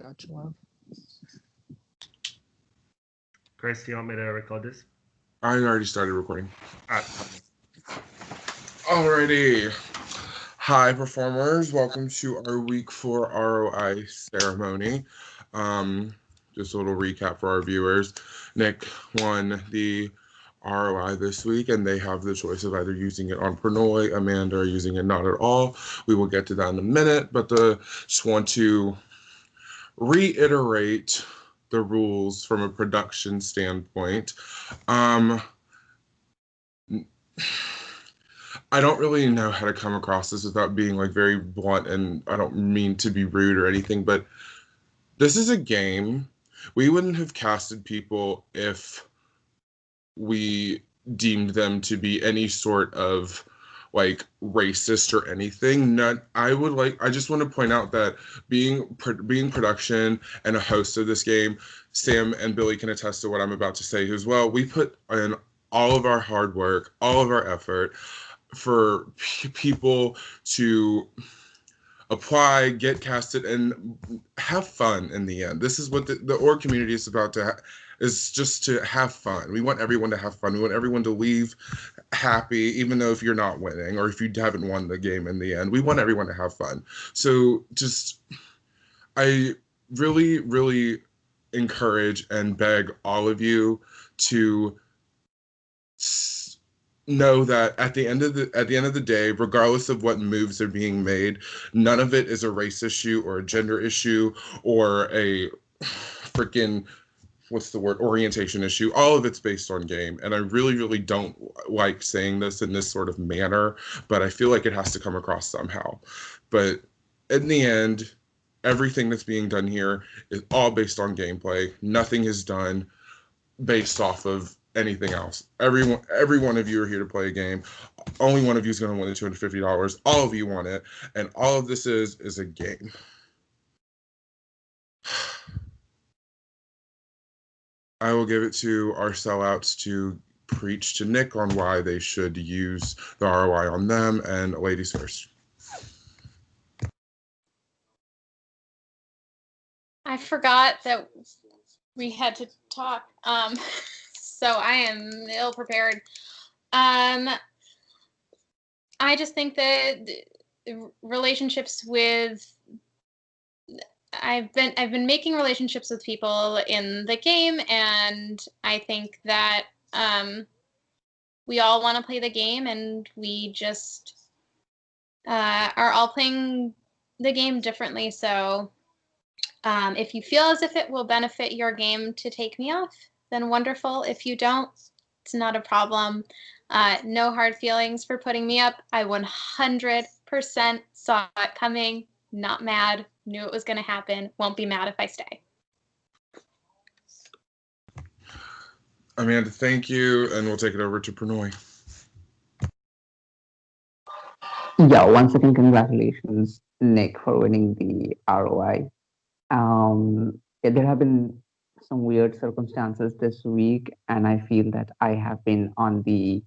Gotcha, love. Chris, do you want me to record this? I already started recording. All right. Alrighty. Hi, performers. Welcome to our week 4 ROI ceremony. Just a little recap for our viewers. Nick won the ROI this week, and they have the choice of either using it on Prannoy, Amanda, or using it not at all. We will get to that in a minute, but just want to reiterate the rules from a production standpoint. I don't really know how to come across this without being like very blunt, and I don't mean to be rude or anything, but this is a game. We wouldn't have casted people if we deemed them to be any sort of like racist or anything. I just want to point out that being production and a host of this game, Sam and Billy can attest to what I'm about to say as well. We put in all of our hard work, all of our effort for people to apply, get casted, and have fun in the end. This is what the org community is about is just to have fun. We want everyone to have fun. We want everyone to leave happy, even though if you're not winning or if you haven't won the game in the end. We want everyone to have fun. So I really, really encourage and beg all of you to know that at the end of the day, regardless of what moves are being made, none of it is a race issue or a gender issue or a freaking orientation issue. All of it's based on game. And I really, really don't like saying this in this sort of manner, but I feel like it has to come across somehow. But in the end, everything that's being done here is all based on gameplay. Nothing is done based off of anything else. Every one of you are here to play a game. Only one of you is going to win the $250. All of you want it, and all of this is a game. I will give it to our sellouts to preach to Nick on why they should use the ROI on them, and ladies first. I forgot that we had to talk. So I am ill prepared. I just think that relationships with I've been making relationships with people in the game, and I think that we all want to play the game, and we just are all playing the game differently. So if you feel as if it will benefit your game to take me off, then wonderful. If you don't, it's not a problem. No hard feelings for putting me up. I 100% saw it coming. Not mad. Knew it was going to happen. Won't be mad if I stay. Amanda, thank you, and we'll take it over to Prannoy. Yeah, once again, congratulations, Nick, for winning the ROI. There have been some weird circumstances this week, and I feel that I have been on the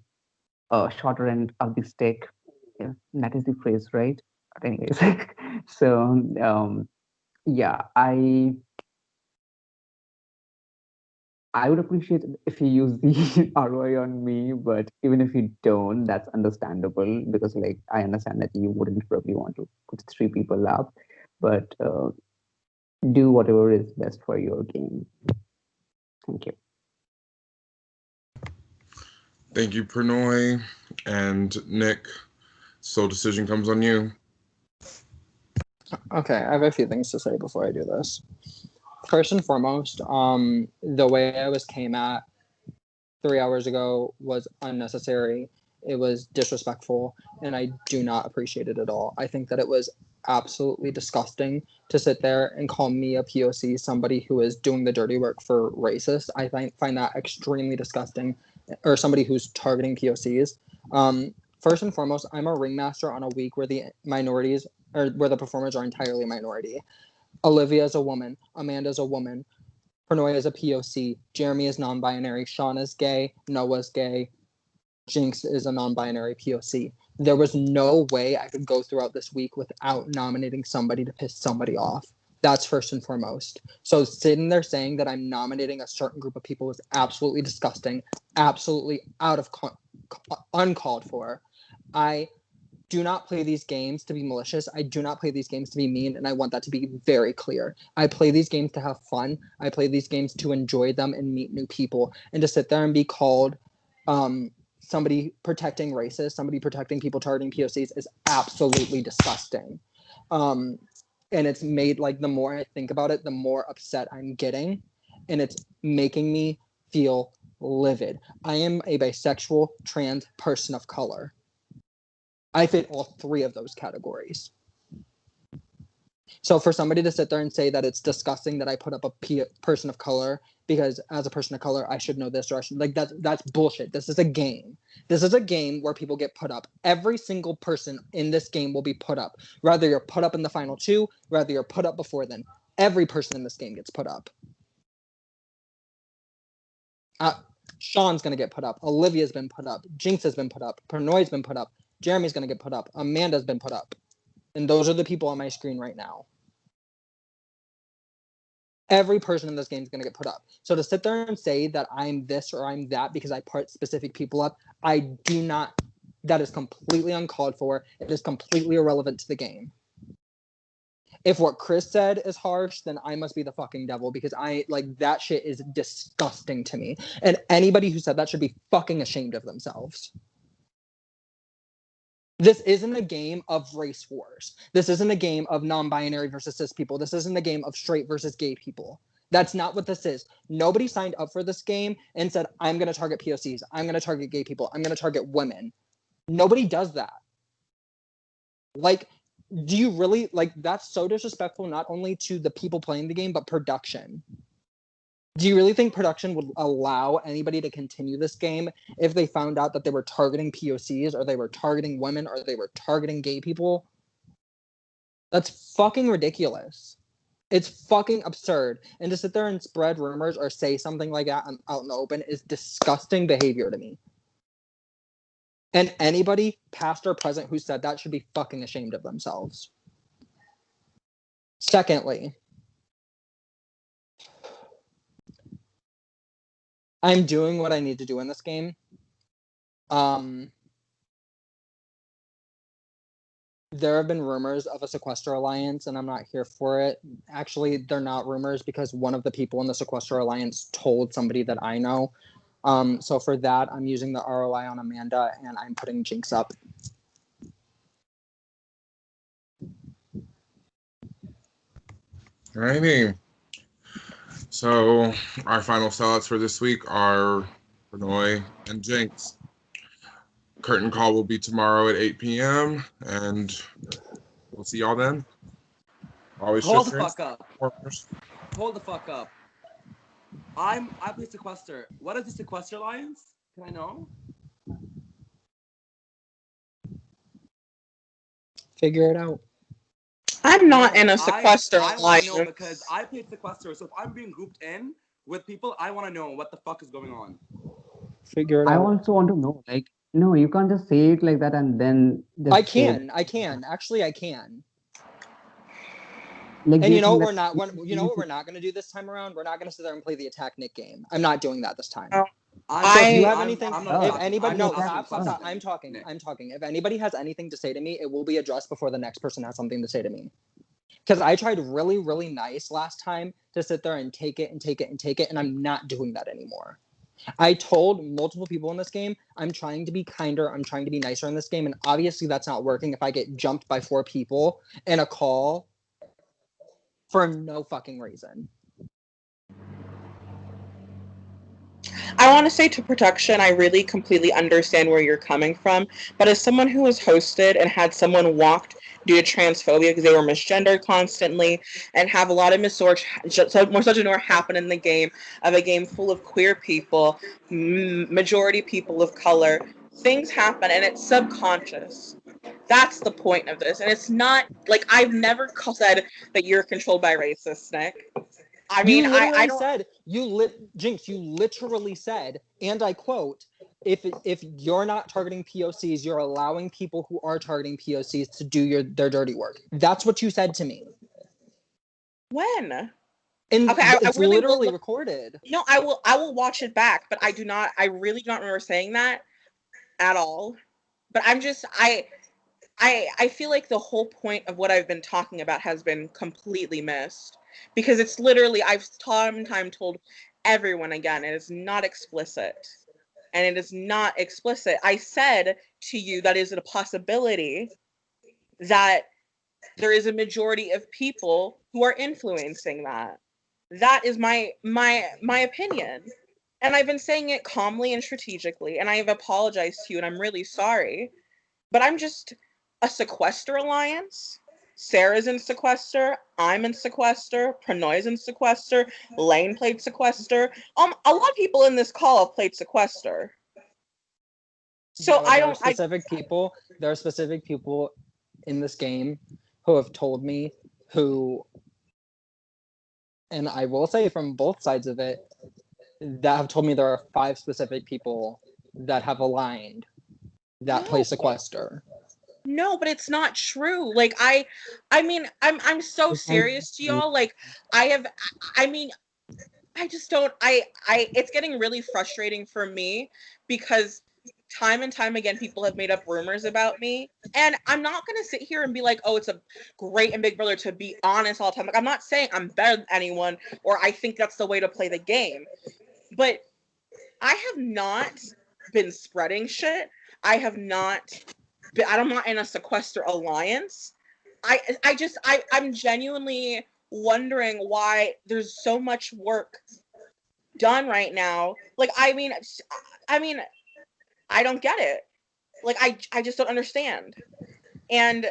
shorter end of the stick. Yeah, that is the phrase, right? But anyways, so yeah, I would appreciate it if you use the ROI on me, but even if you don't, that's understandable because like I understand that you wouldn't probably want to put 3 people up, but do whatever is best for your game. Thank you. Thank you, Prannoy. And Nick, sole decision comes on you. Okay, I have a few things to say before I do this. First and foremost, the way I came at 3 hours ago was unnecessary. It was disrespectful, and I do not appreciate it at all. I think that it was absolutely disgusting to sit there and call me a POC, somebody who is doing the dirty work for racist. I find that extremely disgusting, or somebody who's targeting POCs. First and foremost, I'm a ringmaster on a week where the minorities, or where the performers are entirely minority. Olivia is a woman, Amanda is a woman, Prannoy is a POC, Jeremy is non-binary, Sean is gay, Noah's gay, Jinx is a non-binary POC. There was no way I could go throughout this week without nominating somebody to piss somebody off. That's first and foremost. So sitting there saying that I'm nominating a certain group of people is absolutely disgusting, absolutely uncalled for. I do not play these games to be malicious. I do not play these games to be mean, and I want that to be very clear. I play these games to have fun. I play these games to enjoy them and meet new people. And to sit there and be called somebody protecting racists, somebody protecting people targeting POCs is absolutely disgusting. And it's made, like, the more I think about it, the more upset I'm getting, and it's making me feel livid. I am a bisexual, trans person of color. I fit all three of those categories. So for somebody to sit there and say that it's disgusting that I put up a person of color because as a person of color I should know this, or I should, like, that's bullshit. This is a game. This is a game where people get put up. Every single person in this game will be put up. Whether you're put up in the final two, whether you're put up before then, every person in this game gets put up. Sean's gonna get put up. Olivia's been put up. Jinx has been put up. Pernoy's been put up. Jeremy's gonna get put up. Amanda's been put up. And those are the people on my screen right now. Every person in this game is going to get put up. So to sit there and say that I'm this or I'm that because I put specific people up, I do not. That is completely uncalled for. It is completely irrelevant to the game. If what Chris said is harsh, then I must be the fucking devil because that shit is disgusting to me. And anybody who said that should be fucking ashamed of themselves. This isn't a game of race wars. This isn't a game of non-binary versus cis people. This isn't a game of straight versus gay people. That's not what this is. Nobody signed up for this game and said, I'm going to target POCs. I'm going to target gay people. I'm going to target women. Nobody does that. Like, do you really, like, that's so disrespectful not only to the people playing the game, but production. Do you really think production would allow anybody to continue this game if they found out that they were targeting POCs or they were targeting women or they were targeting gay people? That's fucking ridiculous. It's fucking absurd. And to sit there and spread rumors or say something like that out in the open is disgusting behavior to me. And anybody, past or present, who said that should be fucking ashamed of themselves. Secondly, I'm doing what I need to do in this game. There have been rumors of a sequester alliance, and I'm not here for it. Actually, they're not rumors because one of the people in the sequester alliance told somebody that I know. So for that, I'm using the ROI on Amanda, and I'm putting Jinx up. Alrighty. So our final sellouts for this week are Pernoy and Jinx. Curtain call will be tomorrow at 8 p.m. and we'll see y'all then. Always Hold the fuck up. Warriors. Hold the fuck up. I play Sequester. What is the Sequester Alliance? Can I know? Figure it out. I'm not in a Sequester I alliance. know because I played Sequester. So if I'm being grouped in with people, I want to know what the fuck is going on. Figure it I out. also want to know, like, no, you can't just say it like that and then just I can. Actually, I can. Like, And do you know think what that- we're not going to do this time around? We're not going to sit there and play the attack Nick game. I'm not doing that this time. Oh. So if you have I'm anything, not if talking. anybody, I'm no, not asking stop. questions, I'm talking. Nick. I'm talking. If anybody has anything to say to me, it will be addressed before the next person has something to say to me. Because I tried really, really nice last time to sit there and take it, and I'm not doing that anymore. I told multiple people in this game, I'm trying to be kinder, I'm trying to be nicer in this game, and obviously that's not working if I get jumped by 4 people in a call for no fucking reason. I want to say to production, I really completely understand where you're coming from. But as someone who has hosted and had someone walked due to transphobia because they were misgendered constantly and have a lot of misogyny happen in the game, of a game full of queer people, majority people of color, things happen and it's subconscious. That's the point of this. And it's not, like, I've never said that you're controlled by racists, Nick. I mean, I don't... Jinx, you literally said, and I quote, if you're not targeting POCs, you're allowing people who are targeting POCs to do their dirty work. That's what you said to me. When? And Okay, I it's really will literally look- recorded. No, I will watch it back, but I really do not remember saying that at all. But I feel like the whole point of what I've been talking about has been completely missed, because it's literally, I've time and time told everyone again, it is not explicit. And it is not explicit. I said to you that is a possibility that there is a majority of people who are influencing that. That is my opinion. And I've been saying it calmly and strategically, and I have apologized to you, and I'm really sorry. But I'm just a sequester alliance. Sarah's in sequester. I'm in sequester. Pranoy's in sequester. Lane played sequester. A lot of people in this call have played sequester. So Yeah, but I there are don't. specific people in this game who have told me who, and I will say from both sides of it, that have told me there are 5 specific people that have aligned that play No. sequester. No, but it's not true. Like I mean, I'm so serious to y'all. Like I mean, I just don't. It's getting really frustrating for me, because time and time again people have made up rumors about me, and I'm not gonna sit here and be like, oh, it's a great and Big Brother to be honest all the time. Like, I'm not saying I'm better than anyone or I think that's the way to play the game, but I have not been spreading shit. I have not been, I'm not in a sequester alliance. I'm genuinely wondering why there's so much work done right now. Like, I mean, I don't get it. Like, I just don't understand. And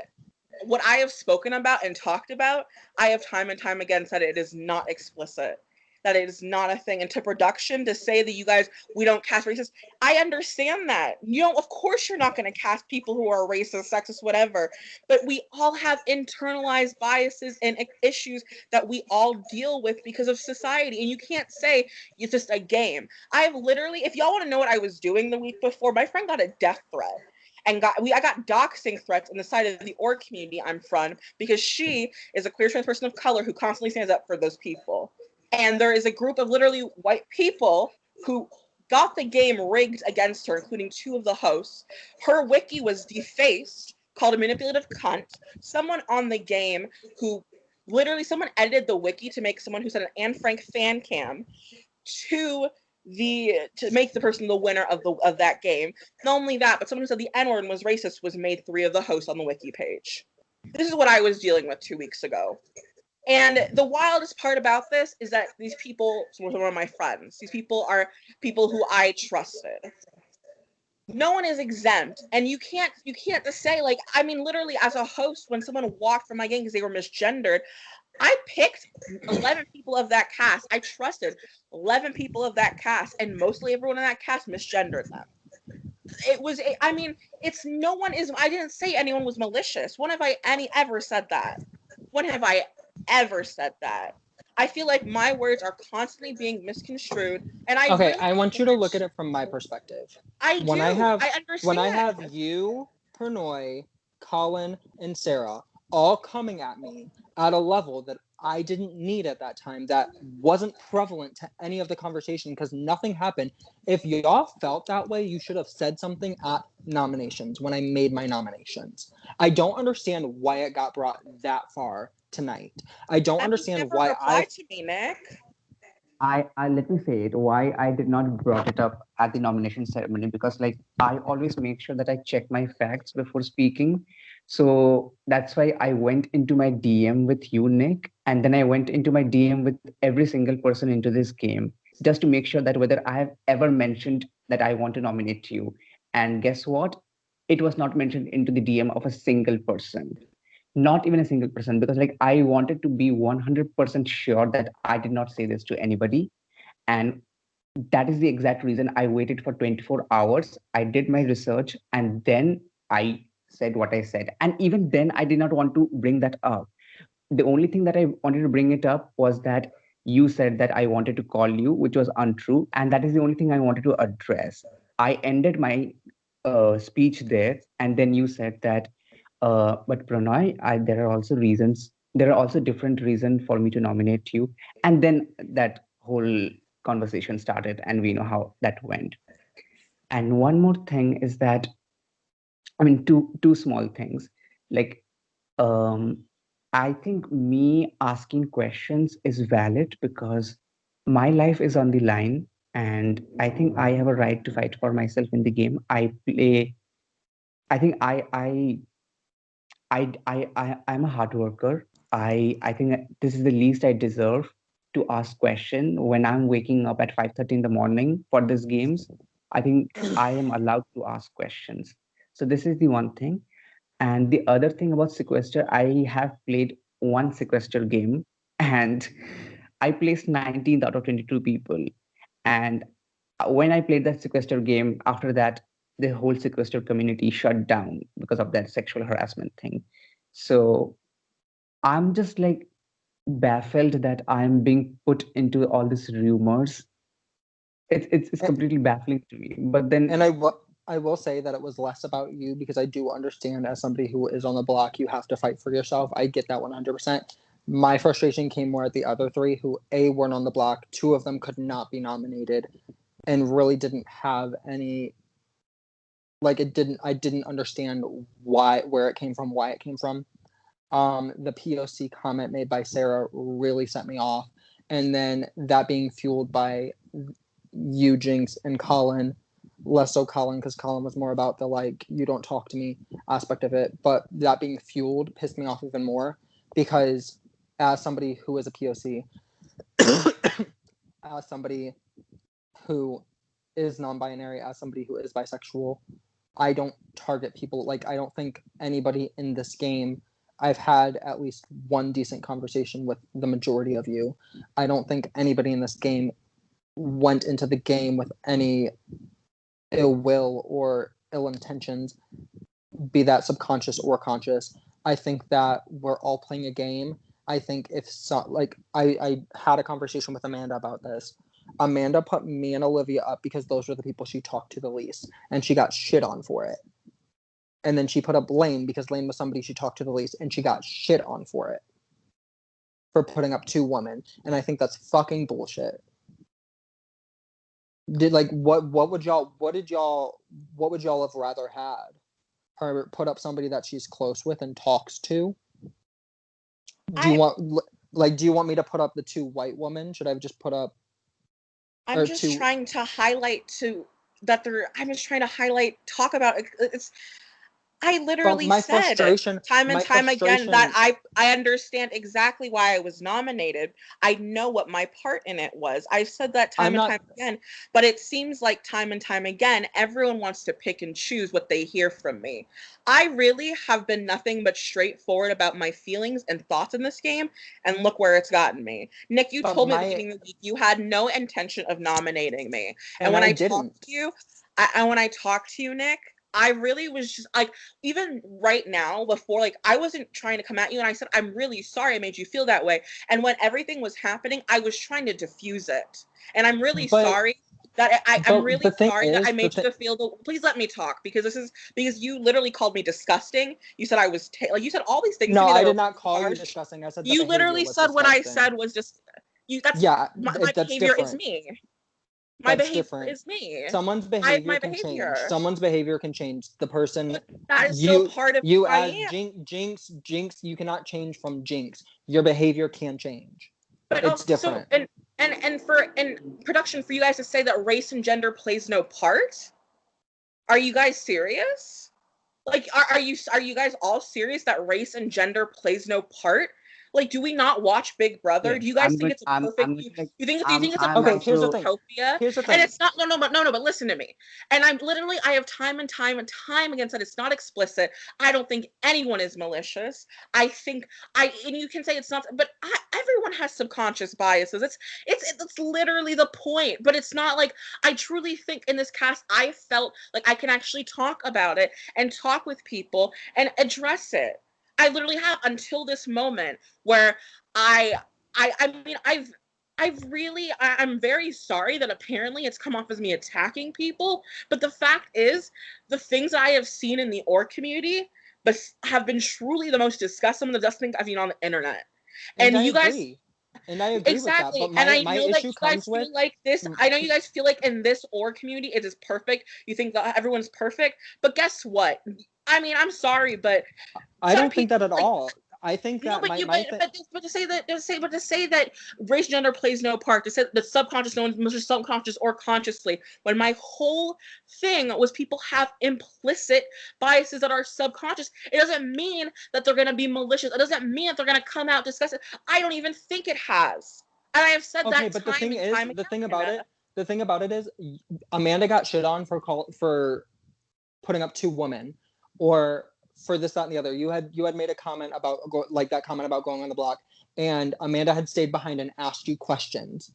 what I have spoken about and talked about, I have time and time again said it is not explicit, that it is not a thing. And to production, to say that you guys, we don't cast racists, I understand that. You know, of course you're not going to cast people who are racist, sexist, whatever, but we all have internalized biases and issues that we all deal with because of society. And you can't say it's just a game. I've literally, if y'all want to know what I was doing the week before, my friend got a death threat. And I got doxing threats on the side of the org community I'm from, because she is a queer trans person of color who constantly stands up for those people. And there is a group of literally white people who got the game rigged against her, including 2 of the hosts. Her wiki was defaced, called a manipulative cunt. Someone on the game who literally, someone edited the wiki to make someone who said an Anne Frank fan cam to make the person the winner of that game. Not only that, but someone who said the N-word and was racist was made 3 of the hosts on the wiki page. This is what I was dealing with 2 weeks ago. And the wildest part about this is that these people were one of my friends. These people are people who I trusted. No one is exempt, and you can't just say, like, I mean, literally as a host, when someone walked from my game because they were misgendered, I picked 11 people of that cast. I trusted 11 people of that cast, and mostly everyone in that cast misgendered them. It was, I mean, it's no one is, I didn't say anyone was malicious. When have I ever said that? When have I ever said that? I feel like my words are constantly being misconstrued, and I Okay, really I want you to look at it from my perspective. I understand. When I have you, Pernoy, Colin, and Sarah all coming at me at a level that I didn't need at that time, that wasn't prevalent to any of the conversation because nothing happened. If y'all felt that way, you should have said something at nominations when I made my nominations. I don't understand why it got brought that far tonight. I don't understand why to me, Nick. I let me say it why I did not brought it up at the nomination ceremony, because like I always make sure that I check my facts before speaking. So that's why I went into my DM with you, Nick, and then I went into my DM with every single person into this game, just to make sure that whether I have ever mentioned that I want to nominate you. And guess what? It was not mentioned into the DM of a single person, not even a single person, because like I wanted to be 100% sure that I did not say this to anybody. And that is the exact reason I waited for 24 hours. I did my research and then I said what I said. And even then I did not want to bring that up. The only thing that I wanted to bring it up was that you said that I wanted to call you, which was untrue, and that is the only thing I wanted to address. I ended my speech there, and then you said that but Pranay, there are also reasons there are also different reasons for me to nominate you. And then that whole conversation started, and we know how that went. And one more thing is that, I mean, two small things. Like, um, I think me asking questions is valid because my life is on the line, and I think I have a right to fight for myself in the game I play. I think I'm a hard worker. I think that this is the least I deserve to ask question when I'm waking up at 5:30 in the morning for these games. I think I am allowed to ask questions. So this is the one thing. And the other thing about Sequester, I have played one Sequester game, and I placed 19th out of 22 people. And when I played that Sequester game, after that, the whole Sequester community shut down because of that sexual harassment thing. So I'm just like baffled that I'm being put into all these rumors. It's And, completely baffling to me. But then, and I will say that it was less about you because I do understand as somebody who is on the block, you have to fight for yourself. I get that 100%. My frustration came more at the other three who A, weren't on the block, two of them could not be nominated, and really didn't have any, like, I didn't understand where it came from, why it came from. The POC comment made by Sarah really set me off. And then that being fueled by you, Jinx, and Colin, less so Colin, because Colin was more about the like, you don't talk to me aspect of it. But that being fueled pissed me off even more because as somebody who is a POC, as somebody who is non-binary, as somebody who is bisexual, I don't target people. Like, I don't think anybody in this game, I've had at least one decent conversation with the majority of you. I don't think anybody in this game went into the game with any ill will or ill intentions, be that subconscious or conscious. I think that we're all playing a game. I think if so, like I had a conversation with Amanda about this. Amanda put me and Olivia up because those were the people she talked to the least, and she got shit on for it. And then she put up Lane because Lane was somebody she talked to the least, and she got shit on for it, for putting up two women. And I think that's fucking bullshit. What would y'all have rather had? Her put up somebody that she's close with and talks to? Do you want me to put up the two white women? Should I have just put up I'm just trying to highlight talk about it's. I literally said time and time again that I understand exactly why I was nominated. I know what my part in it was. I've said that time and time again, but it seems like time and time again, everyone wants to pick and choose what they hear from me. I really have been nothing but straightforward about my feelings and thoughts in this game, and look where it's gotten me. Nick, you told me at the beginning of the week you had no intention of nominating me. And when I talked to you, Nick, I really was just like, even right now, before, like, I wasn't trying to come at you, and I said, I'm really sorry I made you feel that way. And when everything was happening, I was trying to diffuse it. And I'm really sorry that I'm really sorry that I made you feel please let me talk, because you literally called me disgusting. You said I was you said all these things to me. I did not call you disgusting. I said you literally said what I said was just my behavior is me. My behavior is me. Someone's behavior can change. Someone's behavior can change. The person that is still part of you as Jinx. You cannot change from Jinx. Your behavior can change. But it's different. And for production, for you guys to say that race and gender plays no part, are you guys serious? Like, are you guys all serious that race and gender plays no part? Like, do we not watch Big Brother? Yeah, do you guys think it's a perfect? You think it's a perfect utopia? Here's the thing. And it's not. No. But listen to me. And I have time and time again said it's not explicit. I don't think anyone is malicious. And you can say it's not, but everyone has subconscious biases. It's literally the point. But it's not like, I truly think in this cast I felt like I can actually talk about it and talk with people and address it. I literally have until this moment where I'm very sorry that apparently it's come off as me attacking people, but the fact is, the things I have seen in the org community, but have been truly the most disgusting things I've seen on the internet. And I you guys agree. And I agree exactly, with that. and I But my know that issue you guys comes with feel like this. I know you guys feel like in this org community it is perfect. You think that everyone's perfect, but guess what? I mean, I'm sorry, but I some don't think that at people, like, all. I think no, that but but to say that race gender plays no part, to say that subconscious, no one's subconscious or consciously, when my whole thing was people have implicit biases that are subconscious, it doesn't mean that they're gonna be malicious. It doesn't mean that they're gonna come out discuss it. I don't even think it has, and I have said okay, that but time and time the thing about again. it, the thing about it is, Amanda got shit on for putting up two women, or for this, that, and the other. You had made a comment about that comment about going on the block, and Amanda had stayed behind and asked you questions.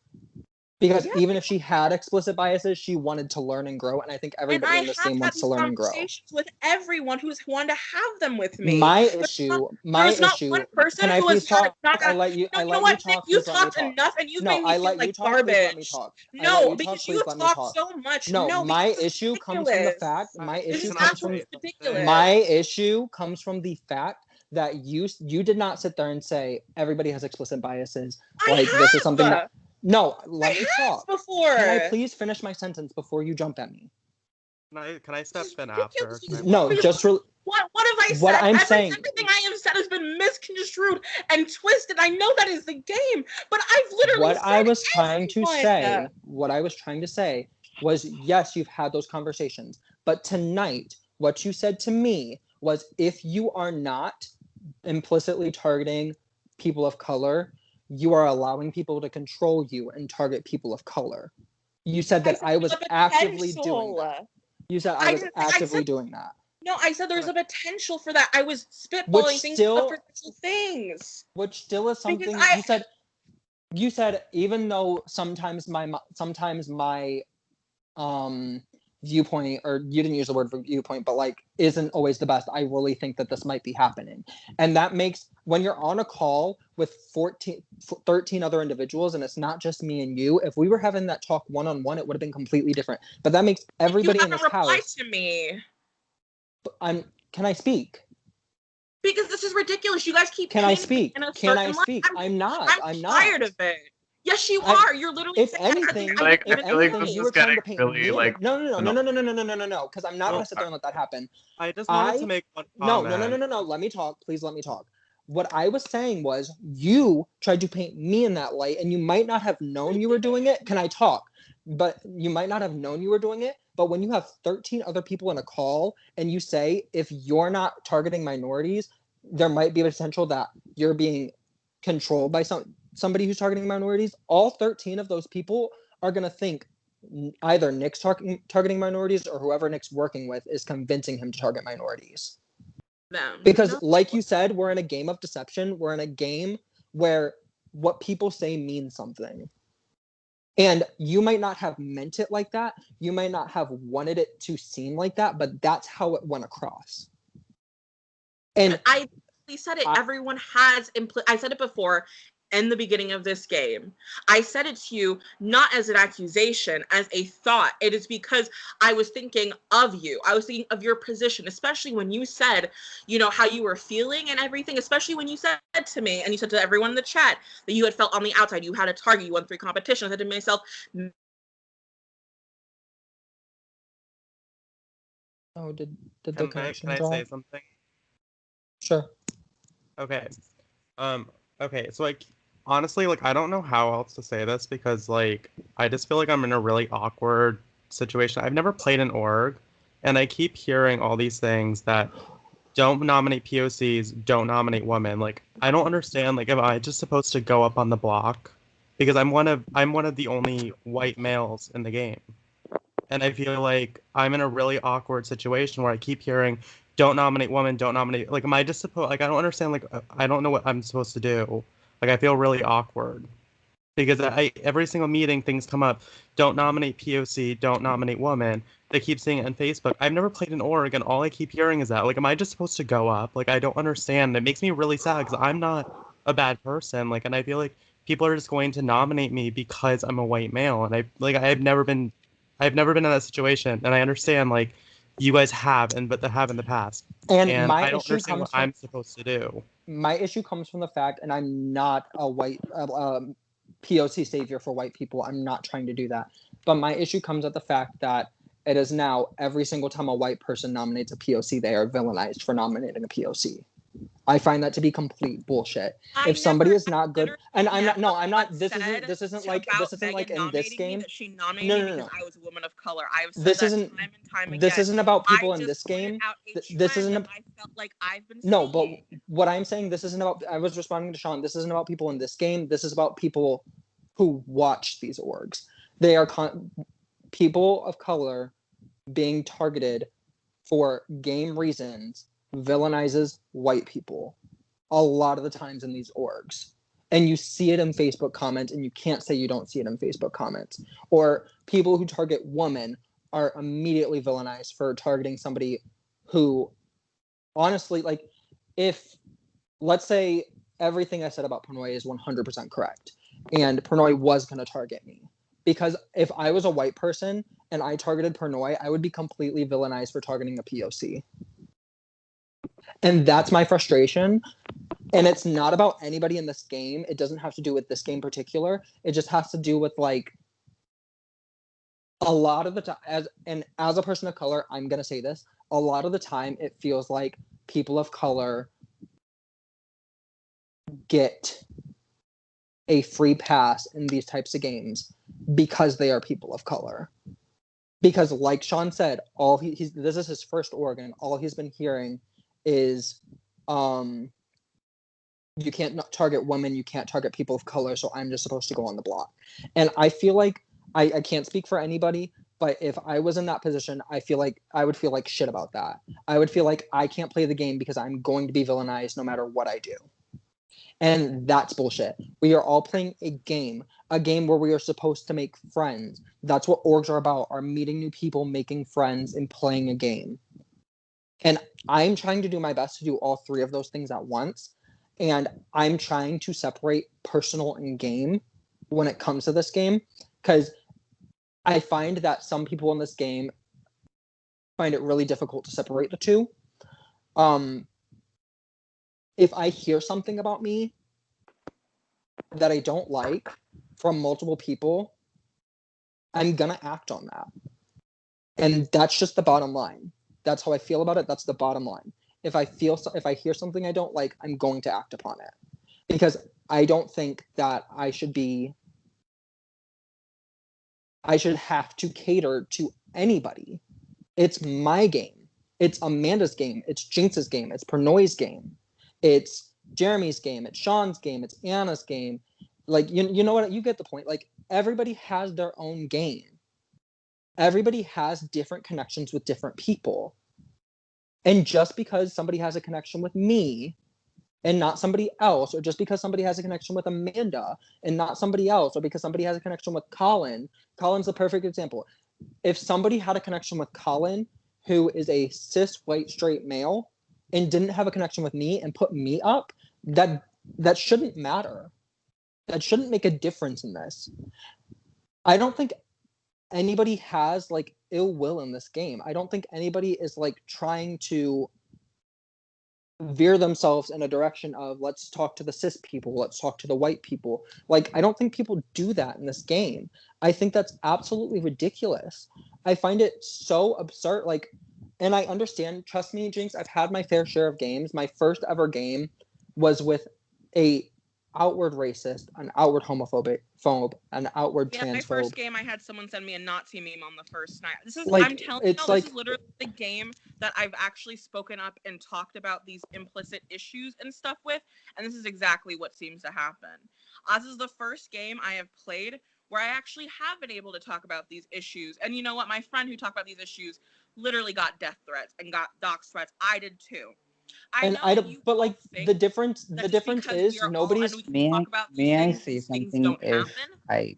Because even if she had explicit biases, she wanted to learn and grow, and I think everybody in this game wants to learn and grow. With everyone who's wanted to have them with me. My issue. There's not one person can I who please has talk? I let you. I let you talk. Nick, you talked enough, and you've made me feel like garbage. Please let me talk. No, because you talk so much. No, my issue comes from the fact. My issue comes from ridiculous. My issue comes from the fact that you did not sit there and say everybody has explicit biases. Like this is something that. No, let me talk. Before. Can I please finish my sentence before you jump at me? Can I step in after? No, just what have I said? What I'm saying. Everything I have said has been misconstrued and twisted. I know that is the game, but I've literally what I was trying to say was, yes, you've had those conversations, but tonight what you said to me was, if you are not implicitly targeting people of color, you are allowing people to control you and target people of color. You said that I was actively doing that. You said I was actively doing that. No, I said there's a potential for that. I was spitballing things for potential things. Which still is something you said even though sometimes my viewpoint, or you didn't use the word viewpoint, but like isn't always the best, I really think that this might be happening. And that makes, when you're on a call with 13 other individuals and it's not just me and you, if we were having that talk one-on-one, it would have been completely different. But that makes everybody in this house. To me. Can I speak? Because this is ridiculous. You guys keep. Can I speak? Can I speak? I'm not. I'm tired of it. Yes, you are. You're literally. If anything, you were trying to paint me. No. Because I'm not gonna sit there and let that happen. I just wanted to make one comment. No. Let me talk. Please let me talk. What I was saying was, you tried to paint me in that light, and you might not have known you were doing it. Can I talk? But you might not have known you were doing it. But when you have 13 other people in a call, and you say, if you're not targeting minorities, there might be a potential that you're being controlled by somebody who's targeting minorities, all 13 of those people are going to think either Nick's targeting minorities, or whoever Nick's working with is convincing him to target minorities. Because like you said, we're in a game of deception. We're in a game where what people say means something. And you might not have meant it like that. You might not have wanted it to seem like that, but that's how it went across. And I said it. Everyone has I said it before. In the beginning of this game, I said it to you not as an accusation, as a thought. It is because I was thinking of you. I was thinking of your position, especially when you said, how you were feeling and everything, especially when you said to me, and you said to everyone in the chat, that you had felt on the outside, you had a target, you won 3 competitions. I said to myself, did the connection drop? Can I say something? Sure. Okay. Okay, so honestly, I don't know how else to say this, because I just feel like I'm in a really awkward situation. I've never played an org, and I keep hearing all these things that don't nominate POCs, don't nominate women. I don't understand, am I just supposed to go up on the block? Because I'm one of the only white males in the game. And I feel like I'm in a really awkward situation where I keep hearing, don't nominate women, don't nominate. Am I just supposed, I don't understand, I don't know what I'm supposed to do. I feel really awkward. Because every single meeting, things come up, don't nominate POC, don't nominate women. They keep saying it on Facebook. I've never played an org, and all I keep hearing is that. am I just supposed to go up? I don't understand. It makes me really sad, because I'm not a bad person. And I feel like people are just going to nominate me because I'm a white male. And I've never been in that situation. And I understand, you guys have and have in the past. And And my I don't issue understand comes what from I'm supposed to do. my issue comes from the fact, and I'm not a white POC savior for white people. I'm not trying to do that. But my issue comes at the fact that it is now every single time a white person nominates a POC, they are villainized for nominating a POC. I find that to be complete bullshit. If somebody is not good, and I'm not, no, I'm not. This isn't like in this game. That she nominated No, me no, no, because no. I was a woman of color. I've said This that isn't. time and time again. This isn't about people I in this just pointed game. out a This trend isn't. that I felt like I've been No, but seeing. what I'm saying, this isn't about. I was responding to Sean. This isn't about people in this game. This is about people who watch these orgs. They are people of color being targeted for game reasons villainizes white people a lot of the times in these orgs. And you see it in Facebook comments, and you can't say you don't see it in Facebook comments. Or people who target women are immediately villainized for targeting somebody who, honestly, like, if, let's say everything I said about Pernod is 100% correct, and Pernod was going to target me. Because if I was a white person and I targeted Pernod, I would be completely villainized for targeting a POC. And that's my frustration. And it's not about anybody in this game. It doesn't have to do with this game in particular. It just has to do with, like, a lot of the time, as a person of color, I'm going to say this, a lot of the time it feels like people of color get a free pass in these types of games because they are people of color. Because, like Sean said, this is his first organ. All he's been hearing is, you can't target women, you can't target people of color, so I'm just supposed to go on the block. And I feel like I can't speak for anybody, but if I was in that position, I feel like I would feel like shit about that. I would feel like I can't play the game because I'm going to be villainized no matter what I do. And that's bullshit. We are all playing a game where we are supposed to make friends. That's what orgs are about, are meeting new people, making friends, and playing a game. And I'm trying to do my best to do all three of those things at once. And I'm trying to separate personal and game when it comes to this game, because I find that some people in this game find it really difficult to separate the two. If I hear something about me that I don't like from multiple people, I'm gonna act on that. And that's just the bottom line. That's how I feel about it. That's the bottom line. If I hear something I don't like, I'm going to act upon it. Because I don't think that I should have to cater to anybody. It's my game. It's Amanda's game. It's Jinx's game. It's Pernod's game. It's Jeremy's game. It's Sean's game. It's Anna's game. Like, you know what? You get the point. Like, everybody has their own game. Everybody has different connections with different people. And just because somebody has a connection with me and not somebody else, or just because somebody has a connection with Amanda and not somebody else, or because somebody has a connection with Colin's the perfect example. If somebody had a connection with Colin, who is a cis white straight male, and didn't have a connection with me and put me up, that shouldn't matter. That shouldn't make a difference in this. I don't think anybody has, like, ill will in this game. I don't think anybody is, like, trying to veer themselves in a direction of, let's talk to the cis people, let's talk to the white people. Like, I don't think people do that in this game. I think that's absolutely ridiculous. I find it so absurd. Like, and I understand, trust me, Jinx, I've had my fair share of games. My first ever game was with a outward racist, an outward homophobe, an outward transphobe. My first game, I had someone send me a Nazi meme on the first night. This is, like, I'm telling you, this is literally the game that I've actually spoken up and talked about these implicit issues and stuff with, and this is exactly what seems to happen. This is the first game I have played where I actually have been able to talk about these issues. And you know what? My friend who talked about these issues literally got death threats and got dox threats. I did too. But like, the difference is nobody's. May I say something?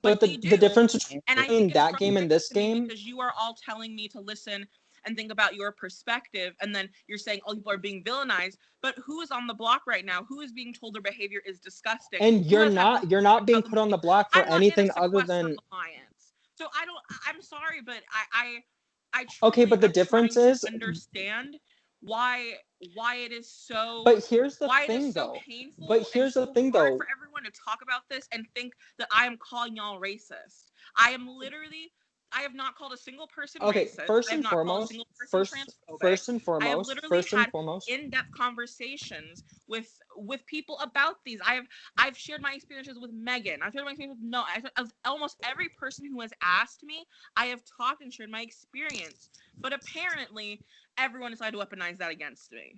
But the difference between that game and this game, because you are all telling me to listen and think about your perspective, and then you're saying all people are being villainized. But who is on the block right now? Who is being told their behavior is disgusting? And you're not being put on the block for anything other than. Alliance. So I'm sorry, but I Okay, truly but the am difference trying to is, understand why it is so but here's the why it thing is so though. painful But and here's the so thing hard though. for everyone to talk about this and think that I am calling y'all racist. I have not called a single person Okay, racist. first I have and not called a foremost, single person first transphobic. first and I have foremost, literally first and had foremost. in-depth conversations with people about these. I've shared my experiences with Megan. I've shared my experience with Noah. Of almost every person who has asked me, I have talked and shared my experience. But apparently, everyone decided to weaponize that against me.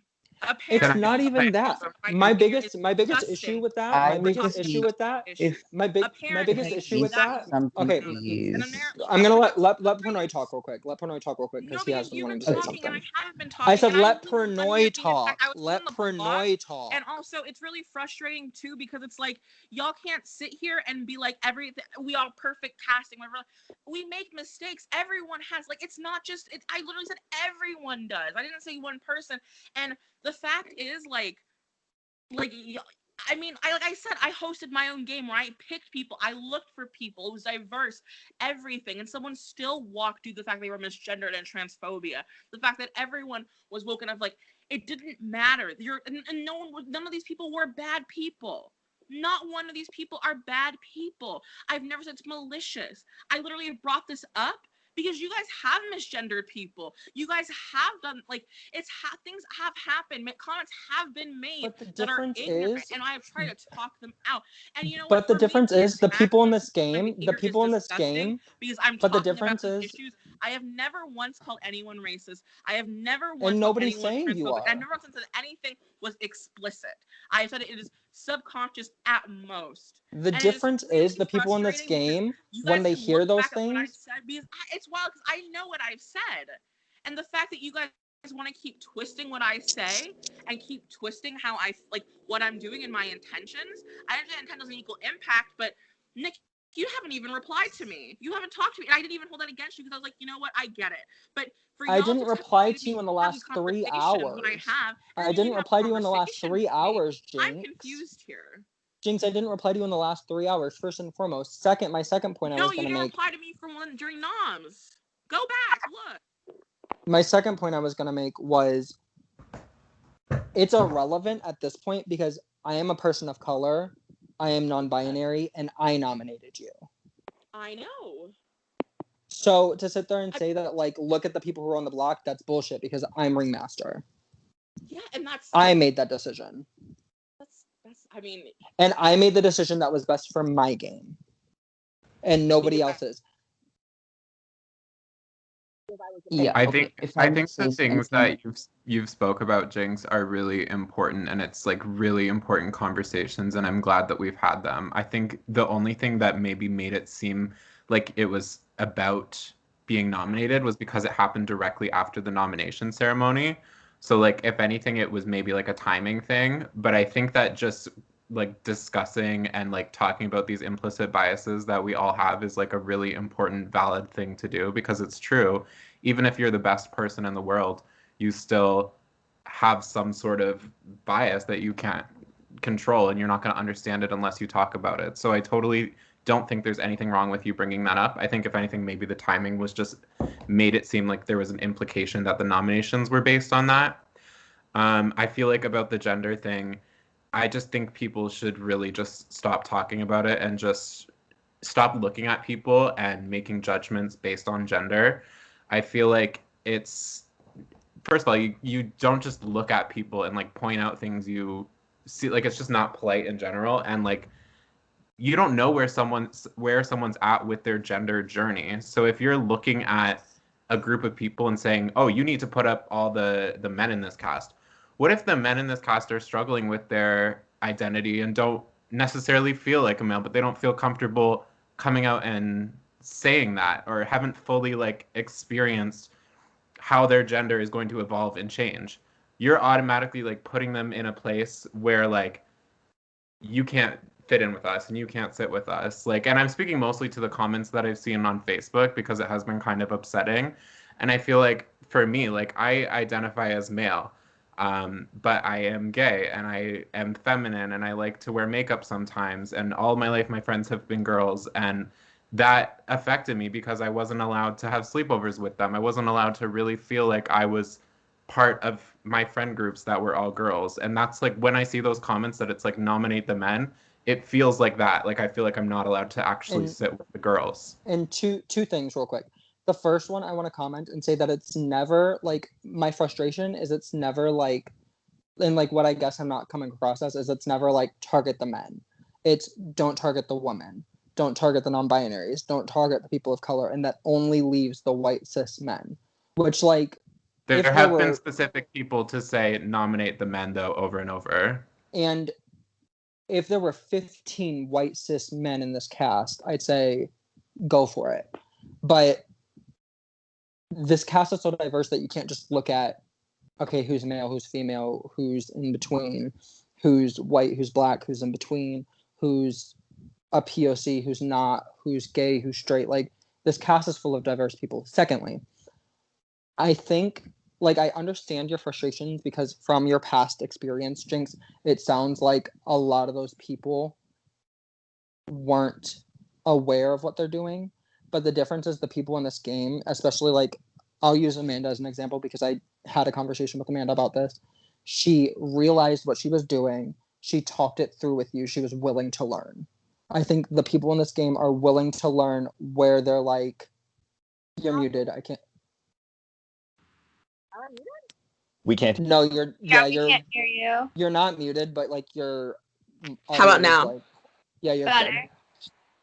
It's Apparently, not even that. My biggest issue with that, I my would biggest just issue with that, if my if biggest apparently I issue may with that say that. something, Okay, and please. I'm gonna let race. Pernod talk real quick. Let Pernod talk real quick No, because he has because been you've wanting been to say talking and I something. haven't been talking. I said And let I literally Pernod admit being attacked. talk. I was Let on the block. Pernod talk. And also, it's really frustrating too because it's like y'all can't sit here and be like everything. We all perfect casting. Whatever. We make mistakes. Everyone has. Like it's not just. I literally said everyone does. I didn't say one person. And the fact is, I mean, like I said, I hosted my own game where I picked people. I looked for people. It was diverse, everything. And someone still walked through the fact they were misgendered and transphobia. The fact that everyone was woken up like it didn't matter. And none of these people were bad people. Not one of these people are bad people. I've never said it's malicious. I literally brought this up because you guys have misgendered people. You guys have done things have happened. Comments have been made But the that are difference ignorant, is, and I have tried to talk them out. And you know what? but the For me, difference the is the attack people in on this my game, the behavior is people in this disgusting game, because I'm but the talking about difference these is, issues. I have never once called anyone racist. I have never once and called nobody's anyone saying you transphobic. I are. never once said anything was explicit. I have said it is subconscious at most. The And it is difference really is the people in this frustrating because game, you when guys they can hear look those back at what I've things, said because it's wild because I know what I've said. And the fact that you guys want to keep twisting what I say and keep twisting how what I'm doing and my intentions. I understand intent doesn't equal impact, but Nick, you haven't even replied to me. You haven't talked to me. And I didn't even hold that against you because I was like, you know what? I get it. But for I y'all didn't to reply continue to to be you in the having last 3 conversations when I hours. have, you're I didn't leaving out reply to you in the last conversation 3 with me. hours, I'm Jinx. confused here. Jinx, I didn't reply to you in the last 3 hours, first and foremost. Second, my second point I No, was you going to didn't make. reply to me for one during noms. Go back, look. My second point I was going to make was it's irrelevant at this point because I am a person of color, I am non-binary, and I nominated you. I know. So to sit there and say that, like, look at the people who are on the block, that's bullshit because I'm ringmaster. Yeah, and that's I made that decision. that's I mean, And I made the decision that was best for my game. And nobody else's. Yeah, I okay. think If I I may think the say things something, that you've spoke about, Jinx, are really important, and it's like really important conversations, and I'm glad that we've had them. I think the only thing that maybe made it seem like it was about being nominated was because it happened directly after the nomination ceremony. So like if anything, it was maybe like a timing thing. But I think that just like discussing and like talking about these implicit biases that we all have is like a really important, valid thing to do because it's true. Even if you're the best person in the world, you still have some sort of bias that you can't control, and you're not going to understand it unless you talk about it. So I totally don't think there's anything wrong with you bringing that up. I think if anything, maybe the timing was just made it seem like there was an implication that the nominations were based on that. I feel like about the gender thing, I just think people should really just stop talking about it and just stop looking at people and making judgments based on gender. I feel like it's first of all, you don't just look at people and like point out things you see, like it's just not polite in general, and like you don't know where someone's at with their gender journey. So if you're looking at a group of people and saying, "Oh, you need to put up all the men in this cast," what if the men in this cast are struggling with their identity and don't necessarily feel like a male, but they don't feel comfortable coming out and saying that, or haven't fully like experienced how their gender is going to evolve and change? You're automatically like putting them in a place where like you can't fit in with us and you can't sit with us. Like, and I'm speaking mostly to the comments that I've seen on Facebook because it has been kind of upsetting. And I feel like for me, like I identify as male, but I am gay and I am feminine and I like to wear makeup sometimes. And all my life, my friends have been girls, and that affected me because I wasn't allowed to have sleepovers with them. I wasn't allowed to really feel like I was part of my friend groups that were all girls. And that's like when I see those comments that it's like nominate the men, it feels like that. Like I feel like I'm not allowed to actually And- sit with the girls. And two things real quick. The first one, I want to comment and say that it's never like, my frustration is it's never like, and like what I guess I'm not coming across as is it's never like target the men. It's don't target the women. Don't target the non-binaries. Don't target the people of color. And that only leaves the white cis men. Which like, There if there have been were- specific people to say nominate the men though over and over. and if there were 15 white cis men in this cast, I'd say go for it. But this cast is so diverse that you can't just look at, okay, who's male, who's female, who's in between, who's white, who's black, who's in between, who's a POC, who's not, who's gay, who's straight. Like, this cast is full of diverse people. Secondly, I think, like, I understand your frustrations because from your past experience, Jinx, it sounds like a lot of those people weren't aware of what they're doing. But the difference is the people in this game, especially like, I'll use Amanda as an example because I had a conversation with Amanda about this. She realized what she was doing. She talked it through with you. She was willing to learn. I think the people in this game are willing to learn where they're like, you're muted. I can't. We can't. No, you're. Yeah, we you're. can't hear you. You're not muted, but like you're. How about now? Like, yeah, you're Better. good.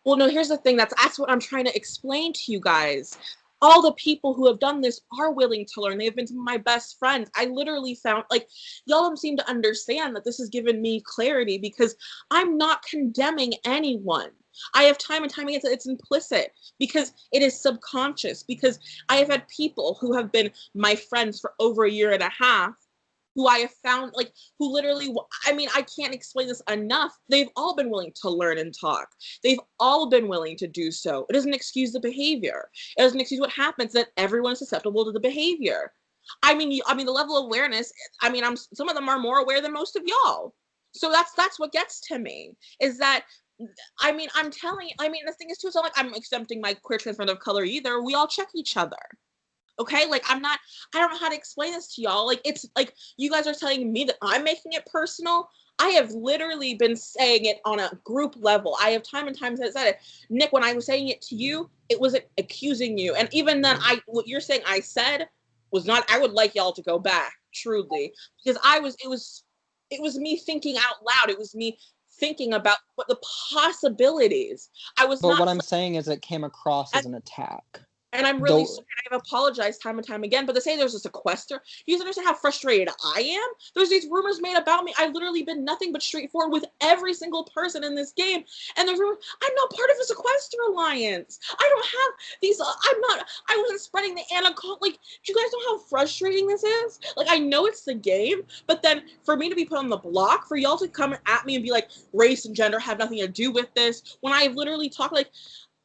Well, no, here's the thing. That's what I'm trying to explain to you guys. All the people who have done this are willing to learn. They have been some of my best friends. I literally found, like, y'all don't seem to understand that this has given me clarity because I'm not condemning anyone. I have time and time again, it's implicit because it is subconscious, because I have had people who have been my friends for over a year and a half who I have found, like, who literally, I mean, I can't explain this enough. They've all been willing to learn and talk. They've all been willing to do so. It doesn't excuse the behavior. It doesn't excuse what happens, that everyone's susceptible to the behavior. I mean, the level of awareness, I mean, some of them are more aware than most of y'all. So that's what gets to me, is that, I mean, I'm telling you, I mean, the thing is too, it's not like I'm exempting my queer trans friend of color either. We all check each other. Okay, like I don't know how to explain this to y'all. Like, it's like you guys are telling me that I'm making it personal. I have literally been saying it on a group level. I have time and time said it. Nick, when I was saying it to you, it wasn't accusing you. And even then, what you're saying I said was not, I would like y'all to go back, truly. Because it was me thinking out loud. It was me thinking about what the possibilities. But what I'm saying is it came across as an attack. And I'm really sorry. I've apologized time and time again. But to say there's a sequester, you understand how frustrated I am? There's these rumors made about me. I've literally been nothing but straightforward with every single person in this game. And there's rumors, I'm not part of a sequester alliance. I don't have these. I wasn't spreading the anaconda. Like, do you guys know how frustrating this is? Like, I know it's the game, but then for me to be put on the block, for y'all to come at me and be like, race and gender have nothing to do with this, when I've literally talked like,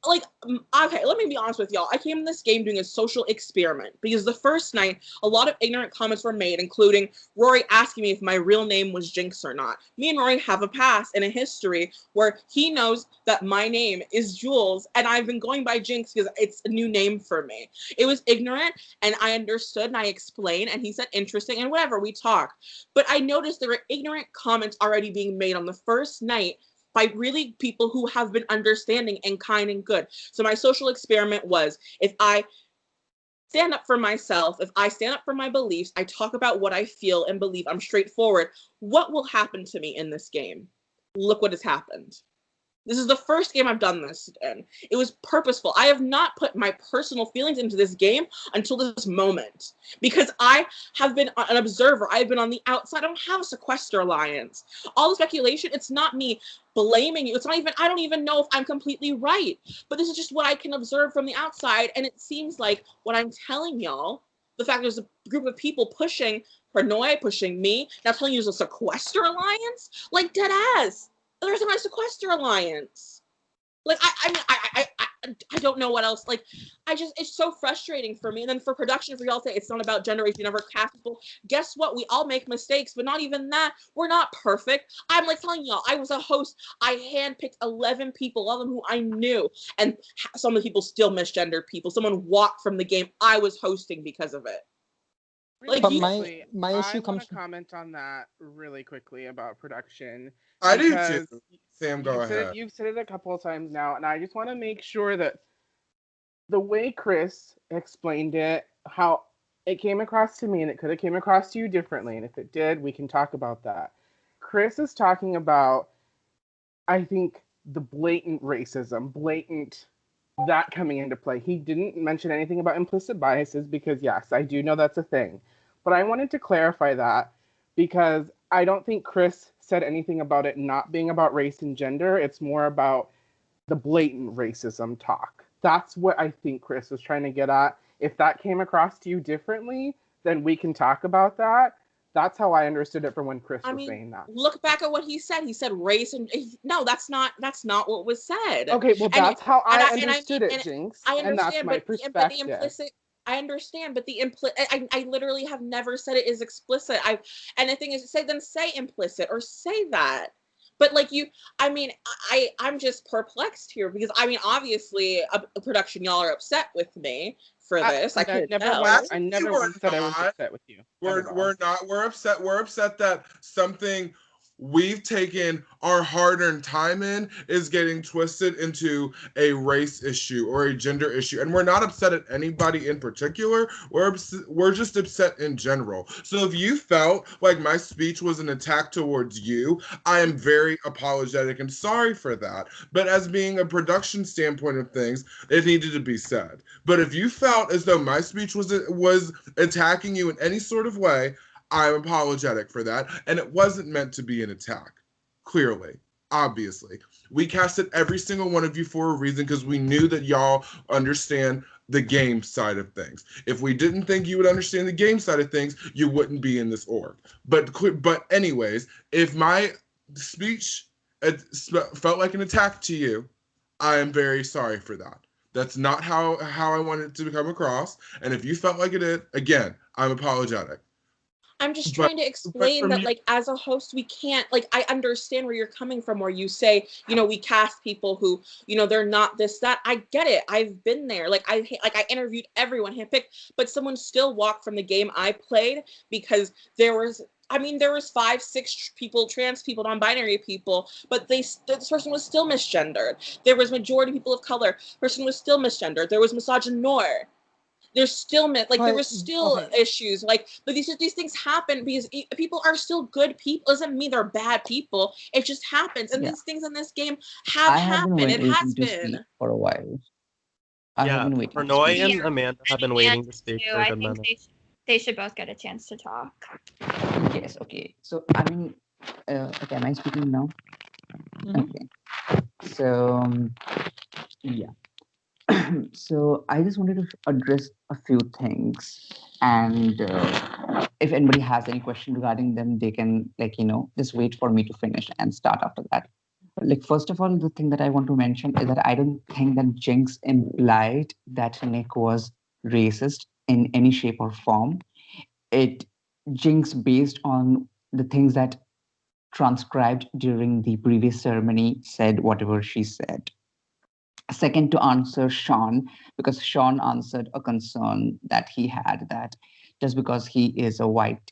okay, let me be honest with y'all. I came in this game doing a social experiment because the first night, a lot of ignorant comments were made, including Rory asking me if my real name was Jinx or not. Me and Rory have a past and a history where he knows that my name is Jules, and I've been going by Jinx because it's a new name for me. It was ignorant, and I understood, and I explained, and he said interesting, and whatever, we talked. But I noticed there were ignorant comments already being made on the first night by really people who have been understanding and kind and good. So my social experiment was, if I stand up for myself, if I stand up for my beliefs, I talk about what I feel and believe, I'm straightforward, what will happen to me in this game? Look what has happened. This is the first game I've done this in. It was purposeful. I have not put my personal feelings into this game until this moment. Because I have been an observer. I've been on the outside. I don't have a sequester alliance. All the speculation, it's not me blaming you. It's not even, I don't even know if I'm completely right. But this is just what I can observe from the outside. And it seems like what I'm telling y'all, the fact there's a group of people pushing Pernod, pushing me, now telling you there's a sequester alliance? Like, dead ass. There's my sequester alliance. Like, I don't know what else. Like, it's so frustrating for me. And then for production, for y'all say it's not about gender, if you never cast people. Guess what? We all make mistakes, but not even that. We're not perfect. I'm like telling y'all, I was a host. I handpicked 11 people, all of them who I knew. And some of the people still misgendered people. Someone walked from the game I was hosting because of it. But my issue I comes want to from comment on that really quickly about production. I do because too. Sam, go ahead. You've said it a couple of times now, and I just want to make sure that the way Chris explained it, how it came across to me, and it could have came across to you differently, and if it did, we can talk about that. Chris is talking about, I think, the blatant racism, that coming into play. He didn't mention anything about implicit biases because, yes, I do know that's a thing. But I wanted to clarify that because I don't think Chris said anything about it not being about race and gender. It's more about the blatant racism talk. That's what I think Chris was trying to get at. If that came across to you differently, then we can talk about that. That's how I understood it from when Chris was saying that. Look back at what he said. He said race and no, that's not what was said. Okay, well, that's how I understood it, Jinx. I And that's understand, my but the perspective. implicit. I understand, but the implicit. I literally have never said it is explicit. And the thing is, say implicit or say that. But like I'm just perplexed here because obviously, a production, y'all are upset with me for this. I never once said I was upset with you. We're not. We're upset. We're upset that something we've taken our hard-earned time in is getting twisted into a race issue or a gender issue, and we're not upset at anybody in particular. We're just upset in general. So if you felt like my speech was an attack towards you, I am very apologetic and sorry for that. But as being a production standpoint of things, it needed to be said. But if you felt as though my speech was attacking you in any sort of way, I'm apologetic for that, and it wasn't meant to be an attack. Clearly, obviously. We casted every single one of you for a reason because we knew that y'all understand the game side of things. If we didn't think you would understand the game side of things, you wouldn't be in this org. But anyways, if my speech felt like an attack to you, I am very sorry for that. That's not how I wanted it to come across. And if you felt like it did, again, I'm apologetic. I'm just trying to explain that, like, as a host, we can't, like, I understand where you're coming from, where you say, we cast people who, they're not this, that. I get it. I've been there. Like, I interviewed everyone, handpicked, but someone still walked from the game I played because there was 5, 6 people, trans people, non-binary people, but this person was still misgendered. There was majority people of color. Person was still misgendered. There was misogynoir. There's still there was still issues but these things happen because people are still good people. Doesn't mean they're bad people. It just happens, and these things in this game have happened. It has been for a while. Pernod and Amanda have been waiting to speak for a good minute. They should both get a chance to talk. Yes. Okay. So okay, am I speaking now? Mm-hmm. Okay. So yeah. So I just wanted to address a few things, and if anybody has any question regarding them, they can just wait for me to finish and start after that. First of all, the thing that I want to mention is that I don't think that Jinx implied that Nick was racist in any shape or form. Jinx, based on the things that transcribed during the previous ceremony, said whatever she said. Second, to answer Sean, because Sean answered a concern that he had, that just because he is a white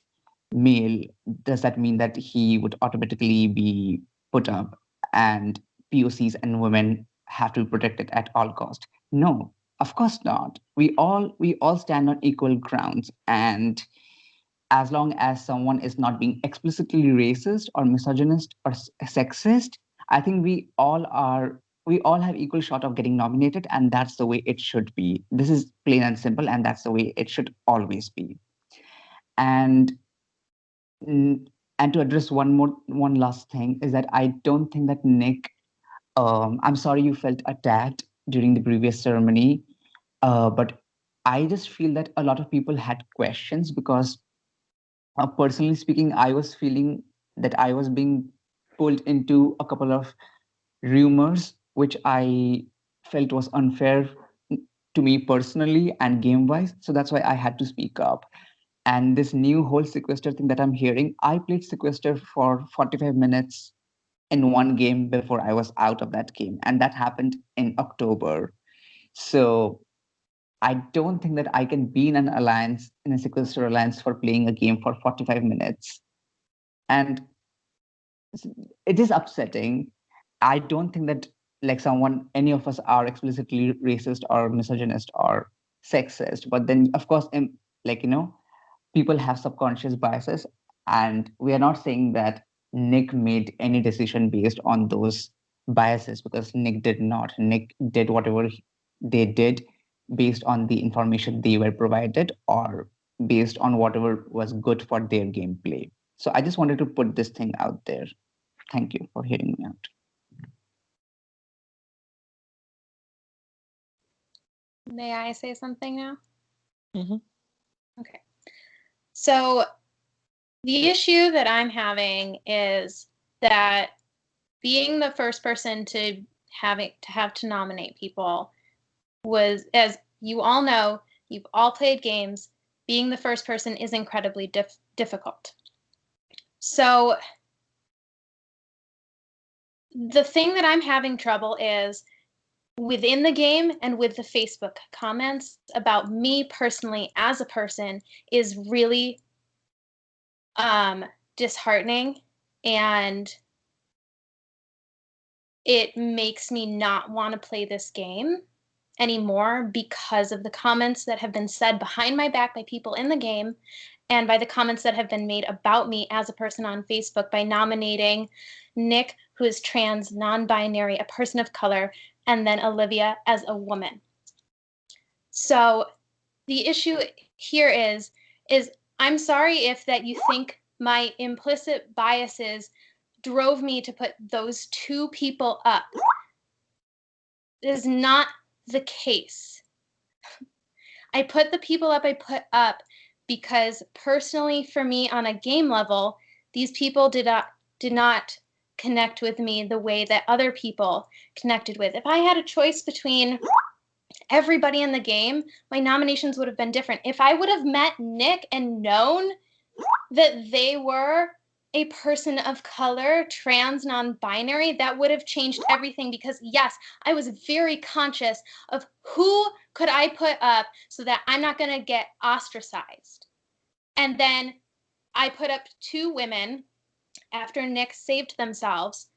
male, does that mean that he would automatically be put up and POCs and women have to be protected at all cost? No, of course not. We all stand on equal grounds, and as long as someone is not being explicitly racist or misogynist or sexist, I think we all have equal shot of getting nominated, and that's the way it should be. This is plain and simple, and that's the way it should always be. And to address one last thing is that I don't think that Nick, I'm sorry you felt attacked during the previous ceremony, but I just feel that a lot of people had questions because personally speaking, I was feeling that I was being pulled into a couple of rumors, which I felt was unfair to me personally and game wise. So that's why I had to speak up. And this new whole sequester thing that I'm hearing, I played sequester for 45 minutes in one game before I was out of that game. And that happened in October. So I don't think that I can be in an alliance, in a sequester alliance, for playing a game for 45 minutes. And it is upsetting. I don't think that like any of us are explicitly racist or misogynist or sexist. But then, of course, like, people have subconscious biases. And we are not saying that Nick made any decision based on those biases, because Nick did not. Nick did whatever they did based on the information they were provided or based on whatever was good for their gameplay. So I just wanted to put this thing out there. Thank you for hearing me out. May I say something now? Mm-hmm. Okay. So the issue that I'm having is that being the first person to have to nominate people was, as you all know, you've all played games, being the first person is incredibly difficult. So the thing that I'm having trouble is within the game and with the Facebook comments about me personally as a person is really disheartening, and it makes me not want to play this game anymore because of the comments that have been said behind my back by people in the game and by the comments that have been made about me as a person on Facebook by nominating Nick, who is trans, non-binary, a person of color, and then Olivia as a woman. So the issue here is I'm sorry if that you think my implicit biases drove me to put those two people up. It is not the case. I put the people up I put up because personally for me on a game level, these people did not connect with me the way that other people connected with. If I had a choice between everybody in the game, my nominations would have been different. If I would have met Nick and known that they were a person of color, trans, non-binary, that would have changed everything, because yes, I was very conscious of who could I put up so that I'm not going to get ostracized. And then I put up two women after Nick saved themselves,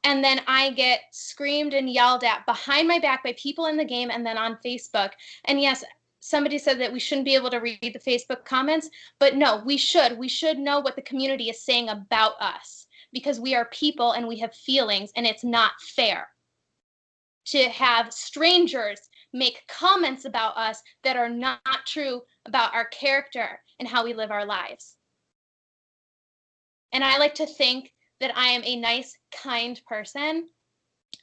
and then I get screamed and yelled at behind my back by people in the game and then on Facebook. And yes, somebody said that we shouldn't be able to read the Facebook comments, but no, we should. We should know what the community is saying about us, because we are people and we have feelings, and it's not fair to have strangers make comments about us that are not true about our character and how we live our lives. And I like to think that I am a nice, kind person.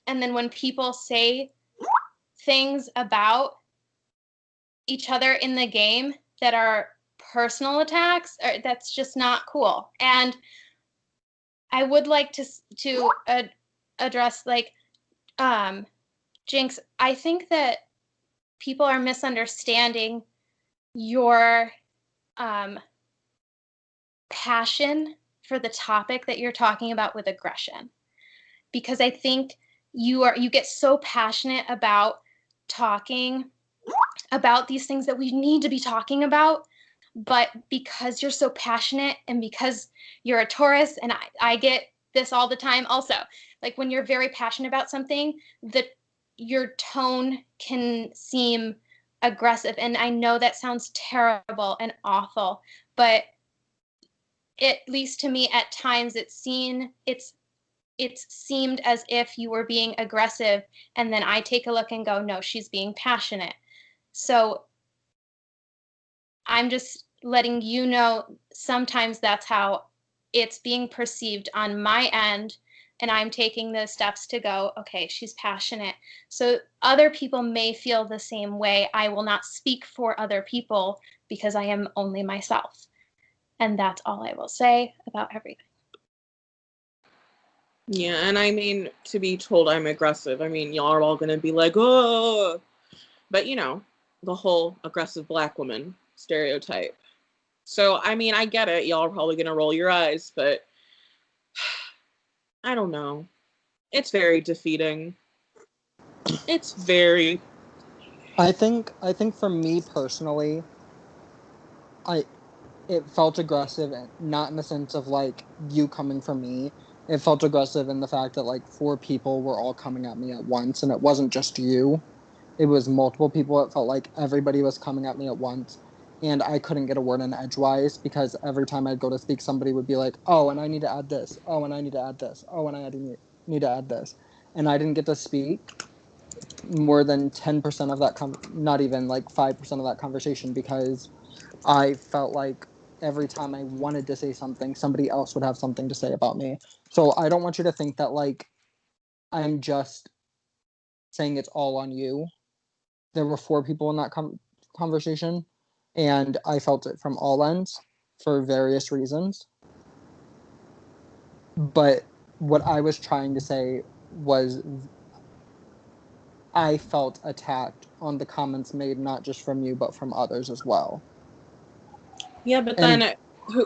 And then when people say things about each other in the game that are personal attacks, that's just not cool. And I would like to address, like, Jinx, I think that people are misunderstanding your passion for the topic that you're talking about with aggression, because I think you get so passionate about talking about these things that we need to be talking about, but because you're so passionate and because you're a Taurus, and I get this all the time also, like when you're very passionate about something, your tone can seem aggressive, and I know that sounds terrible and awful, but at least to me at times it's seemed as if you were being aggressive, and then I take a look and go, no, she's being passionate. So I'm just letting you know sometimes that's how it's being perceived on my end, and I'm taking the steps to go, okay, she's passionate. So other people may feel the same way. I will not speak for other people because I am only myself. And that's all I will say about everything. Yeah, and I mean, to be told I'm aggressive, I mean, y'all are all gonna be like, oh, but you know, the whole aggressive black woman stereotype. So, I mean, I get it. Y'all are probably gonna roll your eyes, but I don't know. It's very defeating. It's very. I think for me personally, it felt aggressive, and not in the sense of like you coming for me. It felt aggressive in the fact that like 4 people were all coming at me at once, and it wasn't just you. It was multiple people. It felt like everybody was coming at me at once, and I couldn't get a word in edgewise because every time I'd go to speak, somebody would be like, "Oh, and I need to add this. Oh, and I need to add this. Oh, and I need to add this," and I didn't get to speak more than 10% of that not even like 5% of that conversation, because I felt like every time I wanted to say something, somebody else would have something to say about me. So I don't want you to think that like I'm just saying it's all on you. There were 4 people in that conversation, and I felt it from all ends for various reasons. But what I was trying to say was I felt attacked on the comments made not just from you but from others as well. Yeah, but then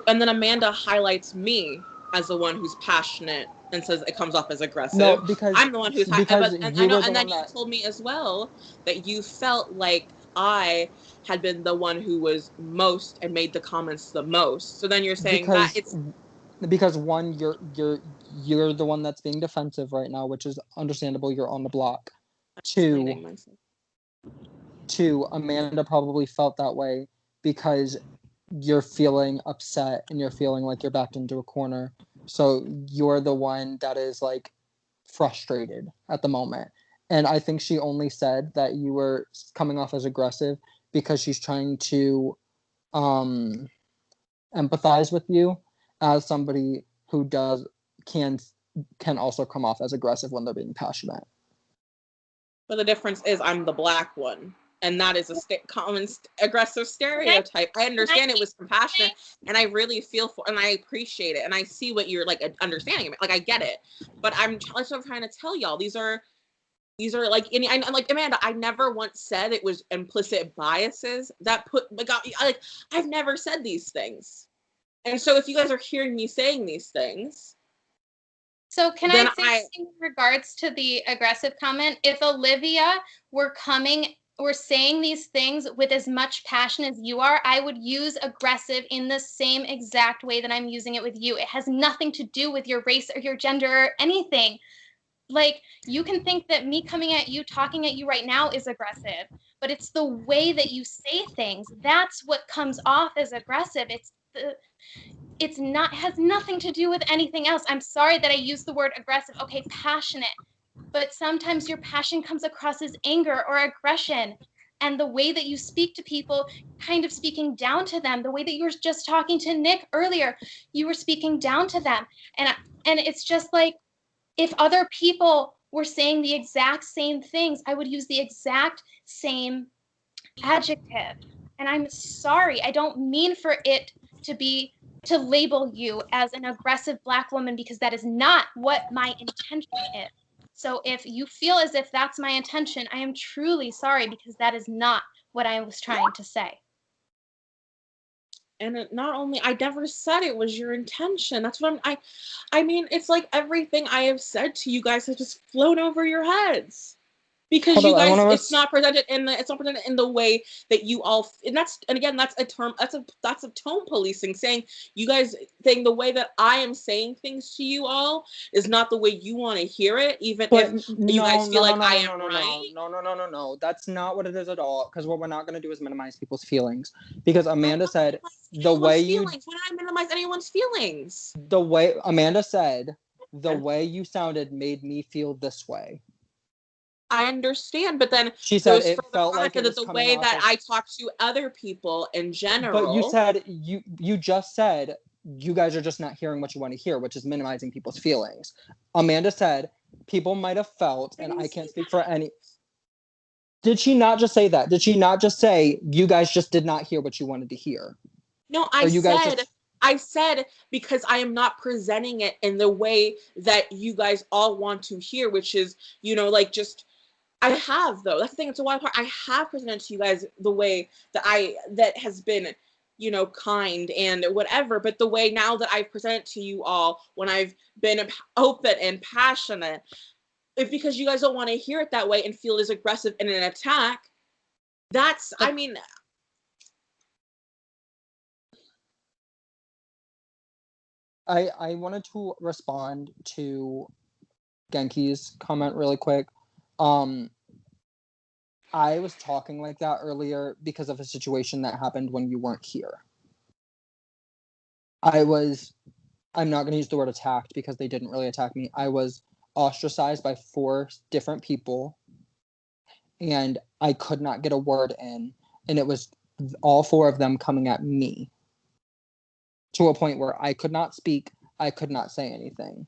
Amanda highlights me as the one who's passionate and says it comes off as aggressive. No, because I'm the one who's because and you I know, were the and then one you that told me as well that you felt like I had been the one who was most and made the comments the most. So then you're saying that it's because one, you're the one that's being defensive right now, which is understandable. You're on the block. Two, Amanda probably felt that way because you're feeling upset and you're feeling like you're backed into a corner. So you're the one that is like frustrated at the moment. And I think she only said that you were coming off as aggressive because she's trying to empathize with you as somebody who can also come off as aggressive when they're being passionate. But the difference is I'm the black one, and that is a common aggressive stereotype. I understand it was compassionate, and I really feel for, and I appreciate it, and I see what you're like understanding of it. Like I get it, but I'm trying to tell y'all these are like, and I'm like, Amanda, I never once said it was implicit biases that I've never said these things, and so if you guys are hearing me saying these things. So can I say in regards to the aggressive comment, if Olivia were saying these things with as much passion as you are, I would use aggressive in the same exact way that I'm using it with you. It has nothing to do with your race or your gender or anything. Like, you can think that me coming at you, talking at you right now is aggressive, but it's the way that you say things. That's what comes off as aggressive. It's not, has nothing to do with anything else. I'm sorry that I used the word aggressive. Okay, passionate. But sometimes your passion comes across as anger or aggression. And the way that you speak to people, kind of speaking down to them, the way that you were just talking to Nick earlier, you were speaking down to them. And it's just like, if other people were saying the exact same things, I would use the exact same adjective. And I'm sorry, I don't mean for it to label you as an aggressive black woman, because that is not what my intention is. So if you feel as if that's my intention, I am truly sorry, because that is not what I was trying to say. And not only, I never said it was your intention. That's what I mean, it's like everything I have said to you guys has just flown over your heads. Because you guys, it's not presented in the way that you all, and again, that's a term, that's a tone policing, saying you guys think the way that I am saying things to you all is not the way you want to hear it, even if you guys feel like I am right. No, that's not what it is at all. Because what we're not going to do is minimize people's feelings. Because Amanda said the way you. When I minimize anyone's feelings. The way Amanda said, the way you sounded made me feel this way. I understand, but then she said it felt like it was the way that I talk to other people in general. But you said you just said you guys are just not hearing what you want to hear, which is minimizing people's feelings. Amanda said people might have felt, and I can't speak for any. Did she not just say that? Did she not just say you guys just did not hear what you wanted to hear? No, I said I said because I am not presenting it in the way that you guys all want to hear, which is, like just I have though. That's the thing. It's a wild part. I have presented to you guys the way that has been, kind and whatever. But the way now that I've presented to you all, when I've been open and passionate, it's because you guys don't want to hear it that way and feel as aggressive in an attack. I mean. I wanted to respond to Genki's comment really quick. I was talking like that earlier because of a situation that happened when you weren't here. I'm not going to use the word attacked because they didn't really attack me. I was ostracized by 4 different people and I could not get a word in, and it was all 4 of them coming at me to a point where I could not speak, I could not say anything.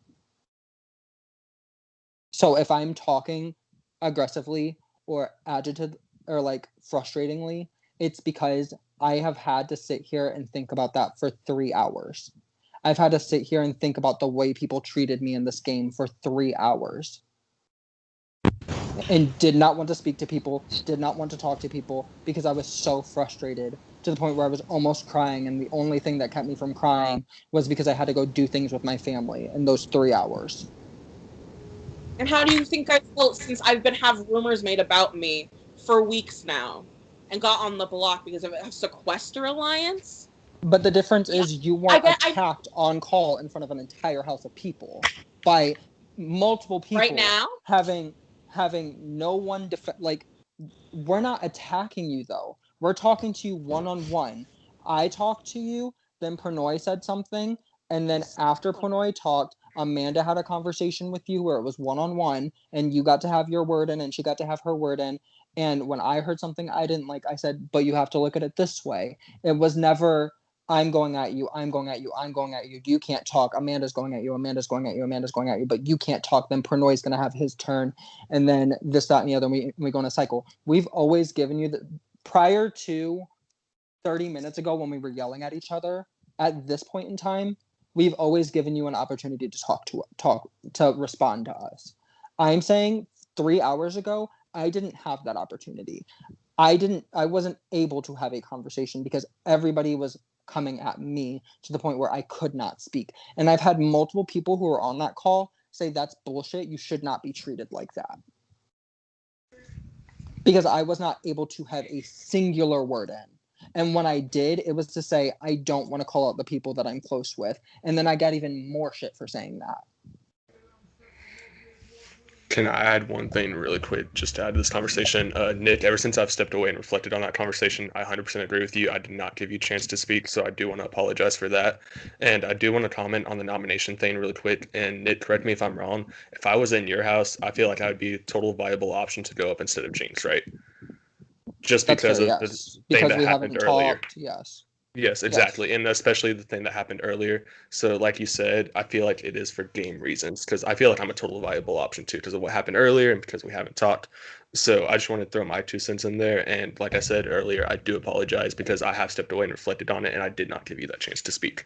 So if I'm talking aggressively or agitated or like frustratingly, it's because I have had to sit here and think about that for 3 hours. I've had to sit here and think about the way people treated me in this game for 3 hours. And did not want to speak to people, did not want to talk to people because I was so frustrated to the point where I was almost crying, and the only thing that kept me from crying was because I had to go do things with my family in those 3 hours. And how do you think I felt since I've been have rumors made about me for weeks now and got on the block because of a Sequester Alliance? But the difference is you weren't attacked on call in front of an entire house of people by multiple people right now having no one we're not attacking you though. We're talking to you one-on-one. I talked to you, then Prannoy said something, and then after Prannoy talked, Amanda had a conversation with you where it was one-on-one, and you got to have your word in, and she got to have her word in. And when I heard something I didn't like, I said, but you have to look at it this way. It was never, I'm going at you, I'm going at you, I'm going at you, you can't talk, Amanda's going at you, Amanda's going at you, Amanda's going at you, but you can't talk, then Prannoy's going to have his turn, and then this, that, and the other, and we go in a cycle. We've always given you prior to 30 minutes ago when we were yelling at each other, at this point in time, we've always given you an opportunity to to respond to us. I'm saying 3 hours ago, I didn't have that opportunity. I wasn't able to have a conversation because everybody was coming at me to the point where I could not speak. And I've had multiple people who were on that call say that's bullshit. You should not be treated like that. Because I was not able to have a singular word in. And when I did, it was to say, I don't want to call out the people that I'm close with. And then I got even more shit for saying that. Can I add one thing really quick just to add to this conversation? Nick, ever since I've stepped away and reflected on that conversation, I 100% agree with you. I did not give you a chance to speak, so I do want to apologize for that. And I do want to comment on the nomination thing really quick. And Nick, correct me if I'm wrong. If I was in your house, I feel like I would be a total viable option to go up instead of Jinx, right? Just because of the thing that happened earlier. Yes. Yes, exactly. Yes. And especially the thing that happened earlier. So like you said, I feel like it is for game reasons because I feel like I'm a total viable option too because of what happened earlier and because we haven't talked. So I just want to throw my 2 cents in there. And like I said earlier, I do apologize because I have stepped away and reflected on it and I did not give you that chance to speak.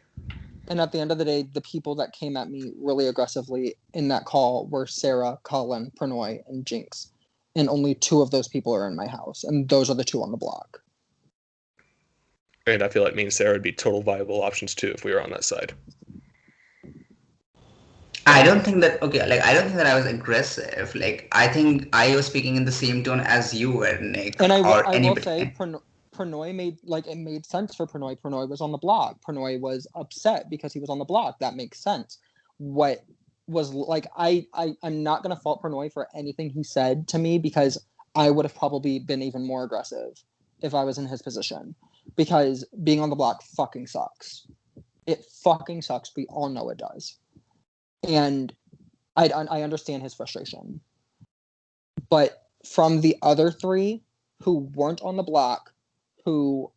And at the end of the day, the people that came at me really aggressively in that call were Sarah, Colin, Prannoy, and Jinx. And only 2 of those people are in my house. And those are the 2 on the block. And I feel like me and Sarah would be total viable options too if we were on that side. I don't think that I don't think that I was aggressive. Like I think I was speaking in the same tone as you were, Nick. And I will say Prannoy made sense for Prannoy. Prannoy was on the block. Prannoy was upset because he was on the block. That makes sense. What was like I'm not gonna fault Prannoy for anything he said to me because I would have probably been even more aggressive if I was in his position. Because being on the block fucking sucks. It fucking sucks. We all know it does. And I understand his frustration. But from the other 3 who weren't on the block, who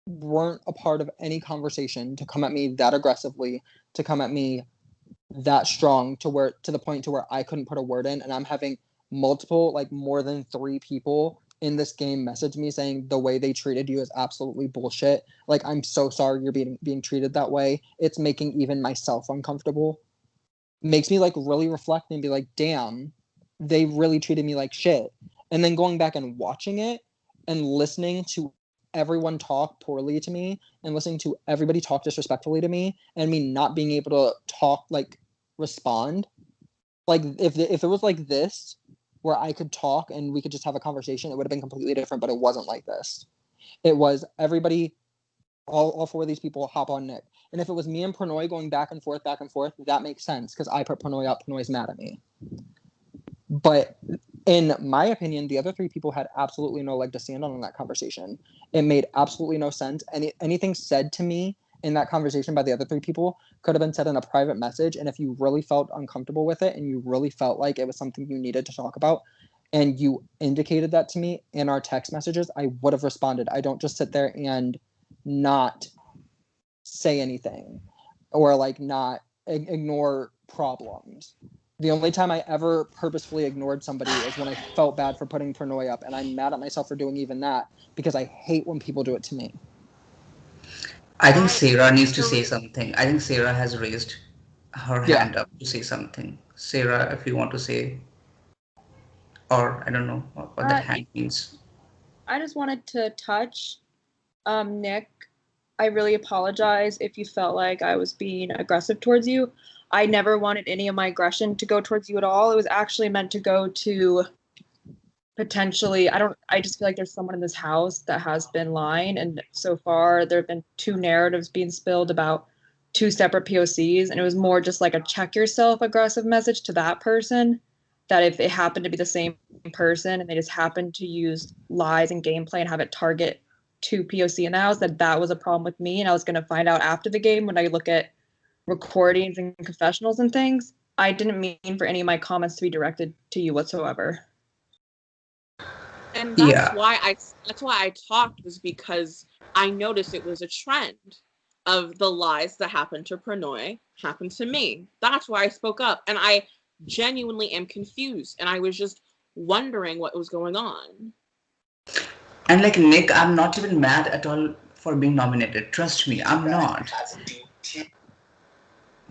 weren't a part of any conversation to come at me that aggressively, to come at me that strong to the point to where I couldn't put a word in, and I'm having multiple, more than 3 people in this game message me saying the way they treated you is absolutely bullshit. Like, I'm so sorry you're being treated that way. It's making even myself uncomfortable. Makes me like really reflect and be like, damn, they really treated me like shit. And then going back and watching it and listening to everyone talk poorly to me and listening to everybody talk disrespectfully to me and me not being able to talk, like, respond. Like, if it was like this, where I could talk and we could just have a conversation, it would have been completely different, but it wasn't like this. It was everybody, all four of these people hop on Nick. And if it was me and Pranoy going back and forth, that makes sense because I put Pranoy up. Pranoy's mad at me. But in my opinion, the other three people had absolutely no leg to stand on in that conversation. It made absolutely no sense. Anything said to me in that conversation by the other three people could have been said in a private message. And if you really felt uncomfortable with it and you really felt like it was something you needed to talk about and you indicated that to me in our text messages, I would have responded. I don't just sit there and not say anything or like not ignore problems. The only time I ever purposefully ignored somebody is when I felt bad for putting Pranoy up, and I'm mad at myself for doing even that because I hate when people do it to me. I think Sarah needs to say something. I think Sarah has raised her Yeah. hand up to say something. Sarah, if you want to say, or I don't know what that hand means. I just wanted to touch, Nick, I really apologize if you felt like I was being aggressive towards you. I never wanted any of my aggression to go towards you at all. It was actually meant to go to potentially, I just feel like there's someone in this house that has been lying. And so far there have been 2 narratives being spilled about 2 separate POCs. And it was more just like a check yourself aggressive message to that person, that if it happened to be the same person and they just happened to use lies and gameplay and have it target 2 POC in the house, that was a problem with me. And I was going to find out after the game when I look at recordings and confessionals and things. I didn't mean for any of my comments to be directed to you whatsoever. And that's Yeah. why I talked, was because I noticed it was a trend of the lies that happened to Pranoy happened to me. That's why I spoke up, and I genuinely am confused, and I was just wondering what was going on. And like Nick, I'm not even mad at all for being nominated. Trust me, I'm not.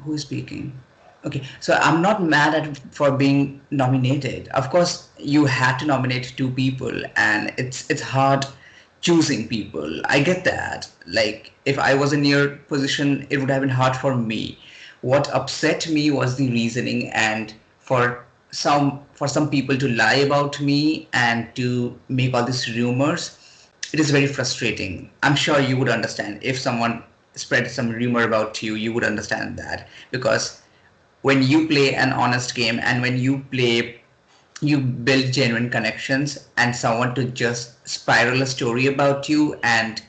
Who is speaking? Okay, so I'm not mad at for being nominated. Of course, you had to nominate 2 people, and it's hard choosing people. I get that. Like, if I was in your position, it would have been hard for me. What upset me was the reasoning, and for some people to lie about me and to make all these rumors, it is very frustrating. I'm sure you would understand if someone spread some rumor about you, you would understand that, because when you play an honest game and when you build genuine connections, and someone to just spiral a story about you and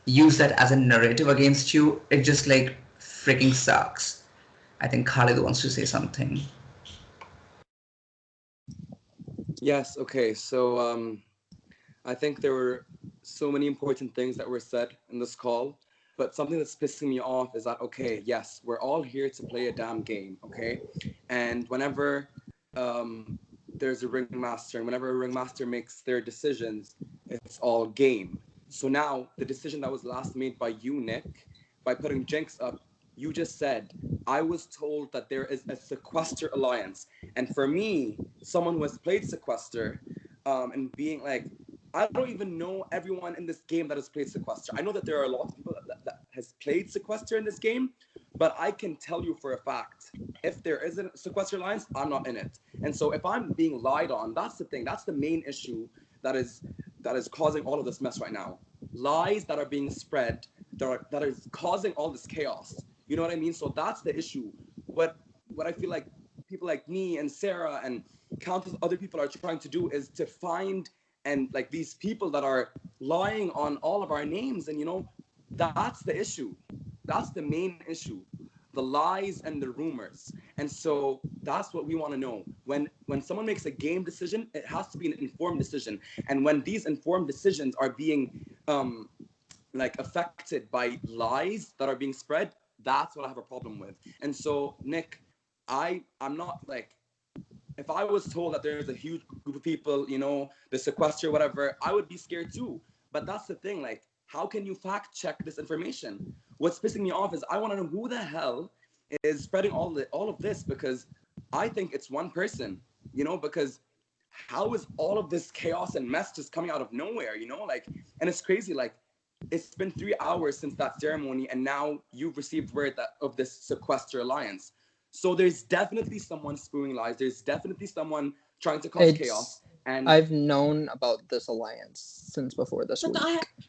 use that as a narrative against you, it just like freaking sucks. I think Khalid wants to say something. Yes, okay. So I think there were so many important things that were said in this call, but something that's pissing me off is that, okay, yes, we're all here to play a damn game, okay? And whenever there's a ringmaster, and whenever a ringmaster makes their decisions, it's all game. So now, the decision that was last made by you, Nick, by putting Jinx up, you just said, I was told that there is a Sequester alliance. And for me, someone who has played Sequester, and being like, I don't even know everyone in this game that has played Sequester. I know that there are a lot of people that has played Sequester in this game, but I can tell you for a fact, if there isn't a Sequester alliance, I'm not in it. And so if I'm being lied on, that's the thing. That's the main issue that is causing all of this mess right now. Lies that are being spread, that is causing all this chaos. You know what I mean? So that's the issue. What I feel like people like me and Sarah and countless other people are trying to do is to find and like these people that are lying on all of our names, and you know, that's the issue. That's the main issue. The lies and the rumors. And so that's what we want to know. When someone makes a game decision, it has to be an informed decision. And when these informed decisions are being like affected by lies that are being spread, that's what I have a problem with. And so, Nick, I'm not like, if I was told that there's a huge group of people, the sequester, whatever, I would be scared too. But that's the thing, like, how can you fact check this information? What's pissing me off is I want to know who the hell is spreading all of this, because I think it's one person, because how is all of this chaos and mess just coming out of nowhere, like, and it's crazy, like, it's been 3 hours since that ceremony, and now you've received word of this sequester alliance. So there's definitely someone spewing lies. There's definitely someone trying to cause chaos. And I've known about this alliance since before this week.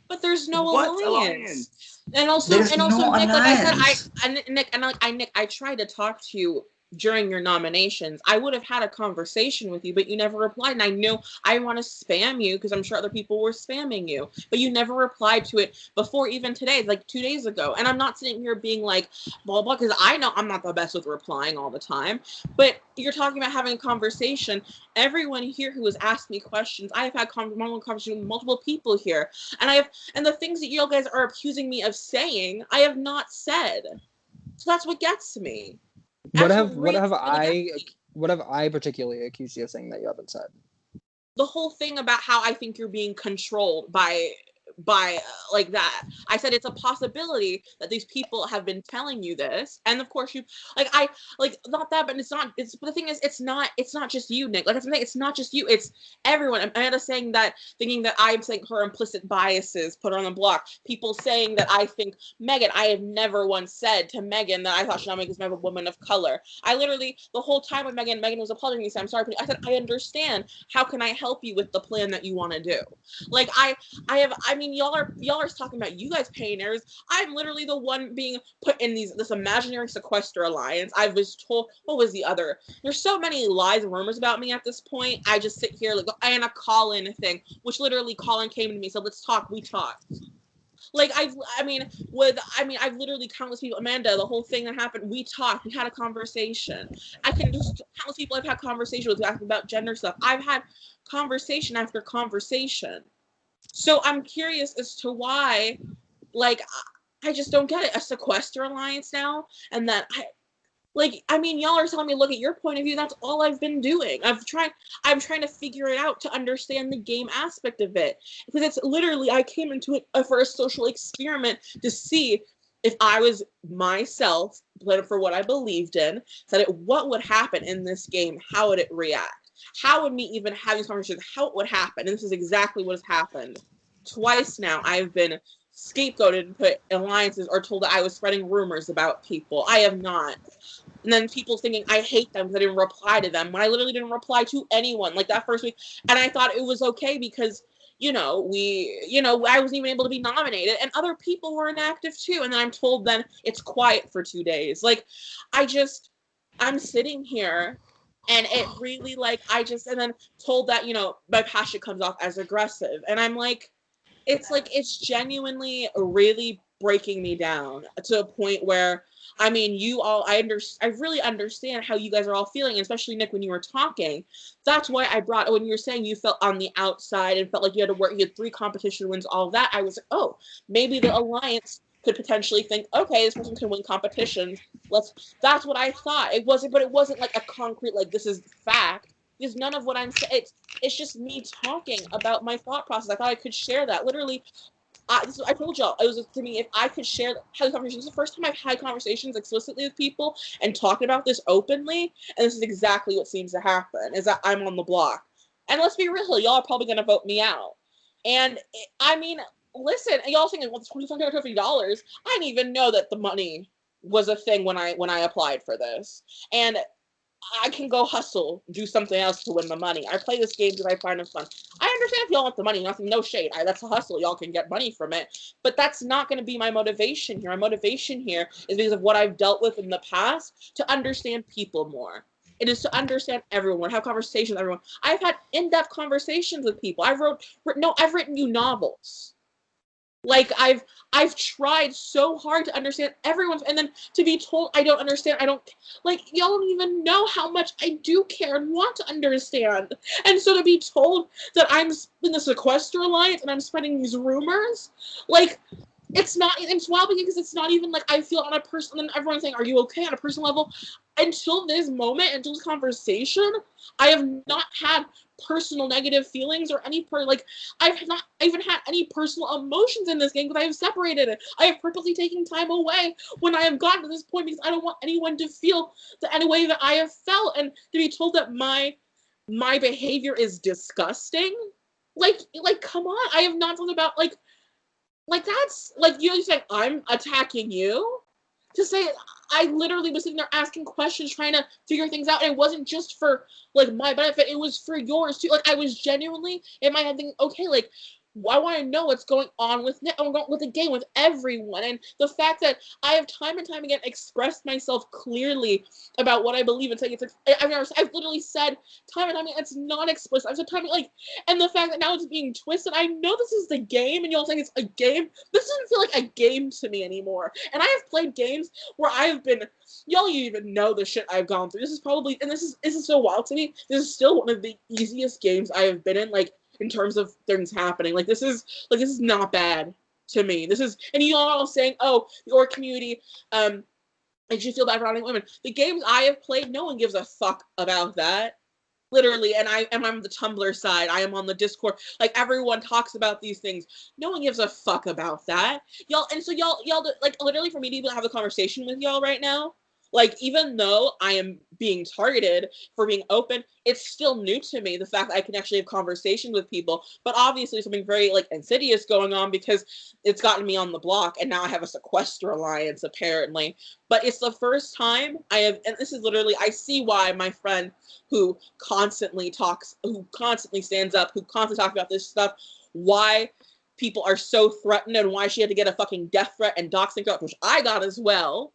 But there's no What alliance. And also, There's no Nick, like I alliance. said, Nick, I tried to talk to you during your nominations. I would have had a conversation with you, but you never replied. And I knew I want to spam you because I'm sure other people were spamming you, but you never replied to it before even today, like 2 days ago. And I'm not sitting here being like, blah, blah, because I know I'm not the best with replying all the time, but you're talking about having a conversation. Everyone here who has asked me questions, I have had one conversation with multiple people here, and the things that you guys are accusing me of saying, I have not said. So that's what gets to me. What have I particularly accused you of saying that you haven't said? The whole thing about how I think you're being controlled by like that. I said it's a possibility that these people have been telling you this, and of course you not that, but but the thing is, it's not just you, Nick. Like that's the thing, it's not just you, it's everyone. Amanda saying that, thinking that I'm saying her implicit biases put her on the block. People saying that I think Megan. I have never once said to Megan that I thought Chanel was a woman of color. I literally the whole time with Megan was apologizing. Said I'm sorry, but I said I understand. How can I help you with the plan that you want to do? Like I mean, y'all are talking about you guys paying errors. I'm literally the one being put in this imaginary sequester alliance. I was told, what was the other? There's so many lies and rumors about me at this point. I just sit here like, and a call-in thing, which literally Colin came to me, so let's talk. We talked. Like I've literally countless people. Amanda, the whole thing that happened, we talked. We had a conversation. I can just countless people I've had conversation with asking about gender stuff. I've had conversation after conversation. So I'm curious as to why, like, I just don't get it. A sequester alliance now, and that y'all are telling me look at your point of view. That's all I've been doing. I'm trying to figure it out to understand the game aspect of it, because it's literally I came into it for a social experiment to see if I was myself, for what I believed in, what would happen in this game, how would it react. How would me even have these conversations, how it would happen? And this is exactly what has happened. Twice now, I've been scapegoated and put alliances or told that I was spreading rumors about people. I have not. And then people thinking I hate them because I didn't reply to them when I literally didn't reply to anyone like that first week. And I thought it was okay because, I wasn't even able to be nominated and other people were inactive too. And then I'm told then it's quiet for 2 days. Like, I'm sitting here. And it really, and then told that, my passion comes off as aggressive. And I'm like, it's genuinely really breaking me down to a point where, I mean, I really understand how you guys are all feeling, especially Nick, when you were talking. That's why when you were saying you felt on the outside and felt like you had to work, you had 3 competition wins, all that, I was like, oh, maybe the alliance could potentially think, okay, this person can win competitions. That's what I thought. It wasn't like a concrete, like this is fact. Because none of what I'm saying, it's just me talking about my thought process. I thought I could share that. Literally, I told y'all, it was to me, if I could share how the conversations, the first time I've had conversations explicitly with people and talking about this openly, and this is exactly what seems to happen, is that I'm on the block. And let's be real, y'all are probably going to vote me out. And listen, y'all thinking, well, it's $25, $50. I didn't even know that the money was a thing when I applied for this. And I can go hustle, do something else to win the money. I play this game because I find it fun. I understand if y'all want the money, no shade. That's a hustle. Y'all can get money from it. But that's not going to be my motivation here. My motivation here is because of what I've dealt with in the past to understand people more. It is to understand everyone, have conversations with everyone. I've had in-depth conversations with people. I've written you novels. Like I've tried so hard to understand everyone's, and then to be told I don't understand, y'all don't even know how much I do care and want to understand. And so to be told that I'm in the sequester alliance and I'm spreading these rumors, it's wild because it's not even like I feel on a personal, and everyone's saying, are you okay on a personal level? Until this moment, until this conversation, I have not had personal negative feelings or any I've not even had any personal emotions in this game because I have separated it. I have purposely taken time away when I have gotten to this point because I don't want anyone to feel the any way that I have felt and to be told that my behavior is disgusting. Like come on, I have not thought about like that's like you saying I'm attacking you. To say I literally was sitting there asking questions, trying to figure things out, and it wasn't just for like my benefit, it was for yours too. Like I was genuinely in my head thinking, okay, like I want to know what's going on with with the game, with everyone. And the fact that I have time and time again expressed myself clearly about what I believe in. I've literally said time and time again, it's not explicit. I've said time and the fact that now it's being twisted. I know this is the game, and y'all think it's a game. This doesn't feel like a game to me anymore. And I have played games where I have been, y'all even know the shit I've gone through. This is probably, and this is so wild to me. This is still one of the easiest games I have been in, in terms of things happening. This is not bad to me. This is, and you all saying, oh, the org community, and you feel bad for running women. The games I have played, no one gives a fuck about that. Literally, and I'm on the Tumblr side. I am on the Discord. Everyone talks about these things. No one gives a fuck about that. Y'all, and so y'all, literally for me to even have a conversation with y'all right now, even though I am being targeted for being open, it's still new to me, the fact that I can actually have conversations with people. But obviously something very, insidious going on because it's gotten me on the block, and now I have a sequester alliance, apparently. But it's the first time I have, and this is literally, I see why my friend who constantly stands up, who constantly talks about this stuff, why people are so threatened and why she had to get a fucking death threat and doxing threat, which I got as well,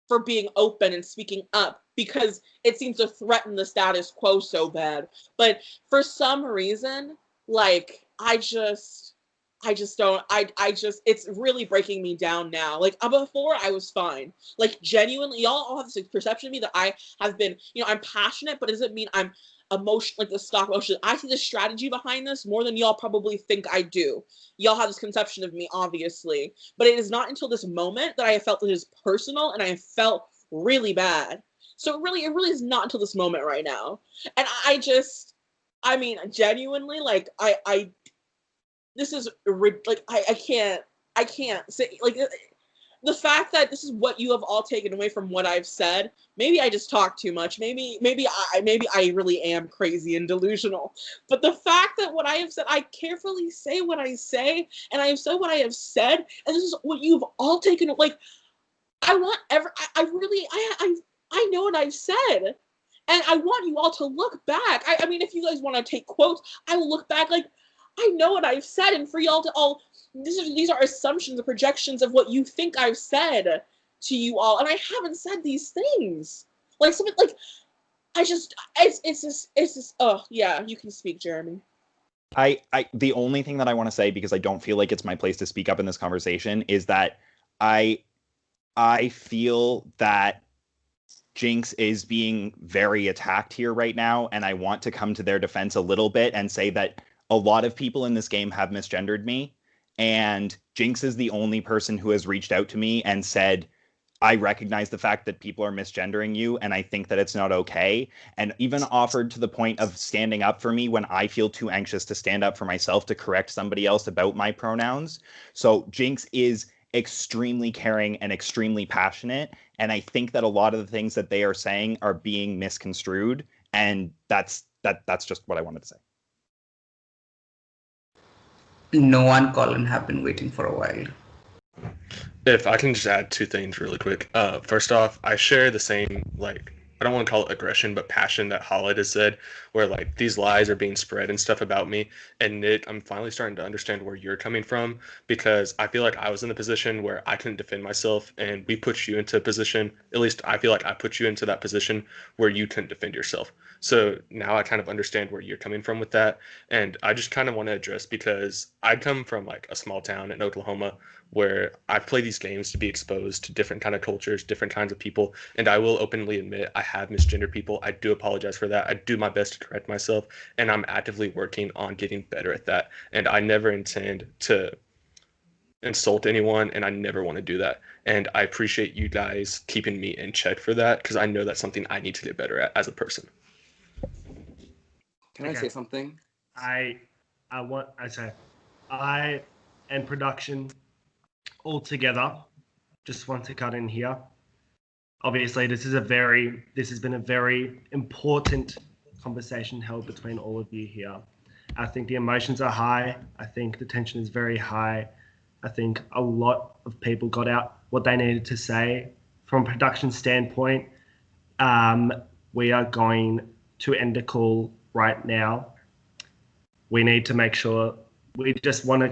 for being open and speaking up, because it seems to threaten the status quo so bad. But for some reason, I just don't, it's really breaking me down now. Before I was fine. Genuinely, y'all all have this perception of me that I have been, I'm passionate, but it doesn't mean I'm emotion, the stock emotion. I see the strategy behind this more than y'all probably think I do. Y'all have this conception of me, obviously, but it is not until this moment that I have felt it is personal, and I have felt really bad. So it really is not until this moment right now. And genuinely, this is I can't say the fact that this is what you have all taken away from what I've said. Maybe I just talk too much. Maybe I really am crazy and delusional. But the fact that what I have said, I carefully say what I say, and I have said what I have said, and this is what you've all taken. I know what I've said, and I want you all to look back. If you guys want to take quotes, I will look back. I know what I've said, and for y'all to all, these are assumptions and projections of what you think I've said to you all, and I haven't said these things. It's just. Oh yeah, you can speak, Jeremy. The only thing that I want to say, because I don't feel like it's my place to speak up in this conversation, is that I feel that Jinx is being very attacked here right now, and I want to come to their defense a little bit and say that a lot of people in this game have misgendered me, and Jinx is the only person who has reached out to me and said, I recognize the fact that people are misgendering you, and I think that it's not okay, and even offered to the point of standing up for me when I feel too anxious to stand up for myself to correct somebody else about my pronouns. So Jinx is extremely caring and extremely passionate, and I think that a lot of the things that they are saying are being misconstrued, and that's just what I wanted to say. Noah and Colin have been waiting for a while. If I can just add two things really quick. First off, I share the same, I don't want to call it aggression, but passion that Khalid has said, where these lies are being spread and stuff about me. And Nick, I'm finally starting to understand where you're coming from, because I feel like I was in the position where I couldn't defend myself, and we put you into a position, at least I feel like I put you into that position where you couldn't defend yourself. So now I kind of understand where you're coming from with that. And I just kind of want to address, because I come from a small town in Oklahoma where I play these games to be exposed to different kind of cultures, different kinds of people. And I will openly admit I have misgendered people. I do apologize for that. I do my best to correct myself, and I'm actively working on getting better at that. And I never intend to insult anyone, and I never want to do that. And I appreciate you guys keeping me in check for that, because I know that's something I need to get better at as a person. Can I say something? I and production all together just want to cut in here. Obviously, this has been a very important conversation held between all of you here. I think the emotions are high. I think the tension is very high. I think a lot of people got out what they needed to say. From a production standpoint, we are going to end the call right now. We need to make sure, we just want to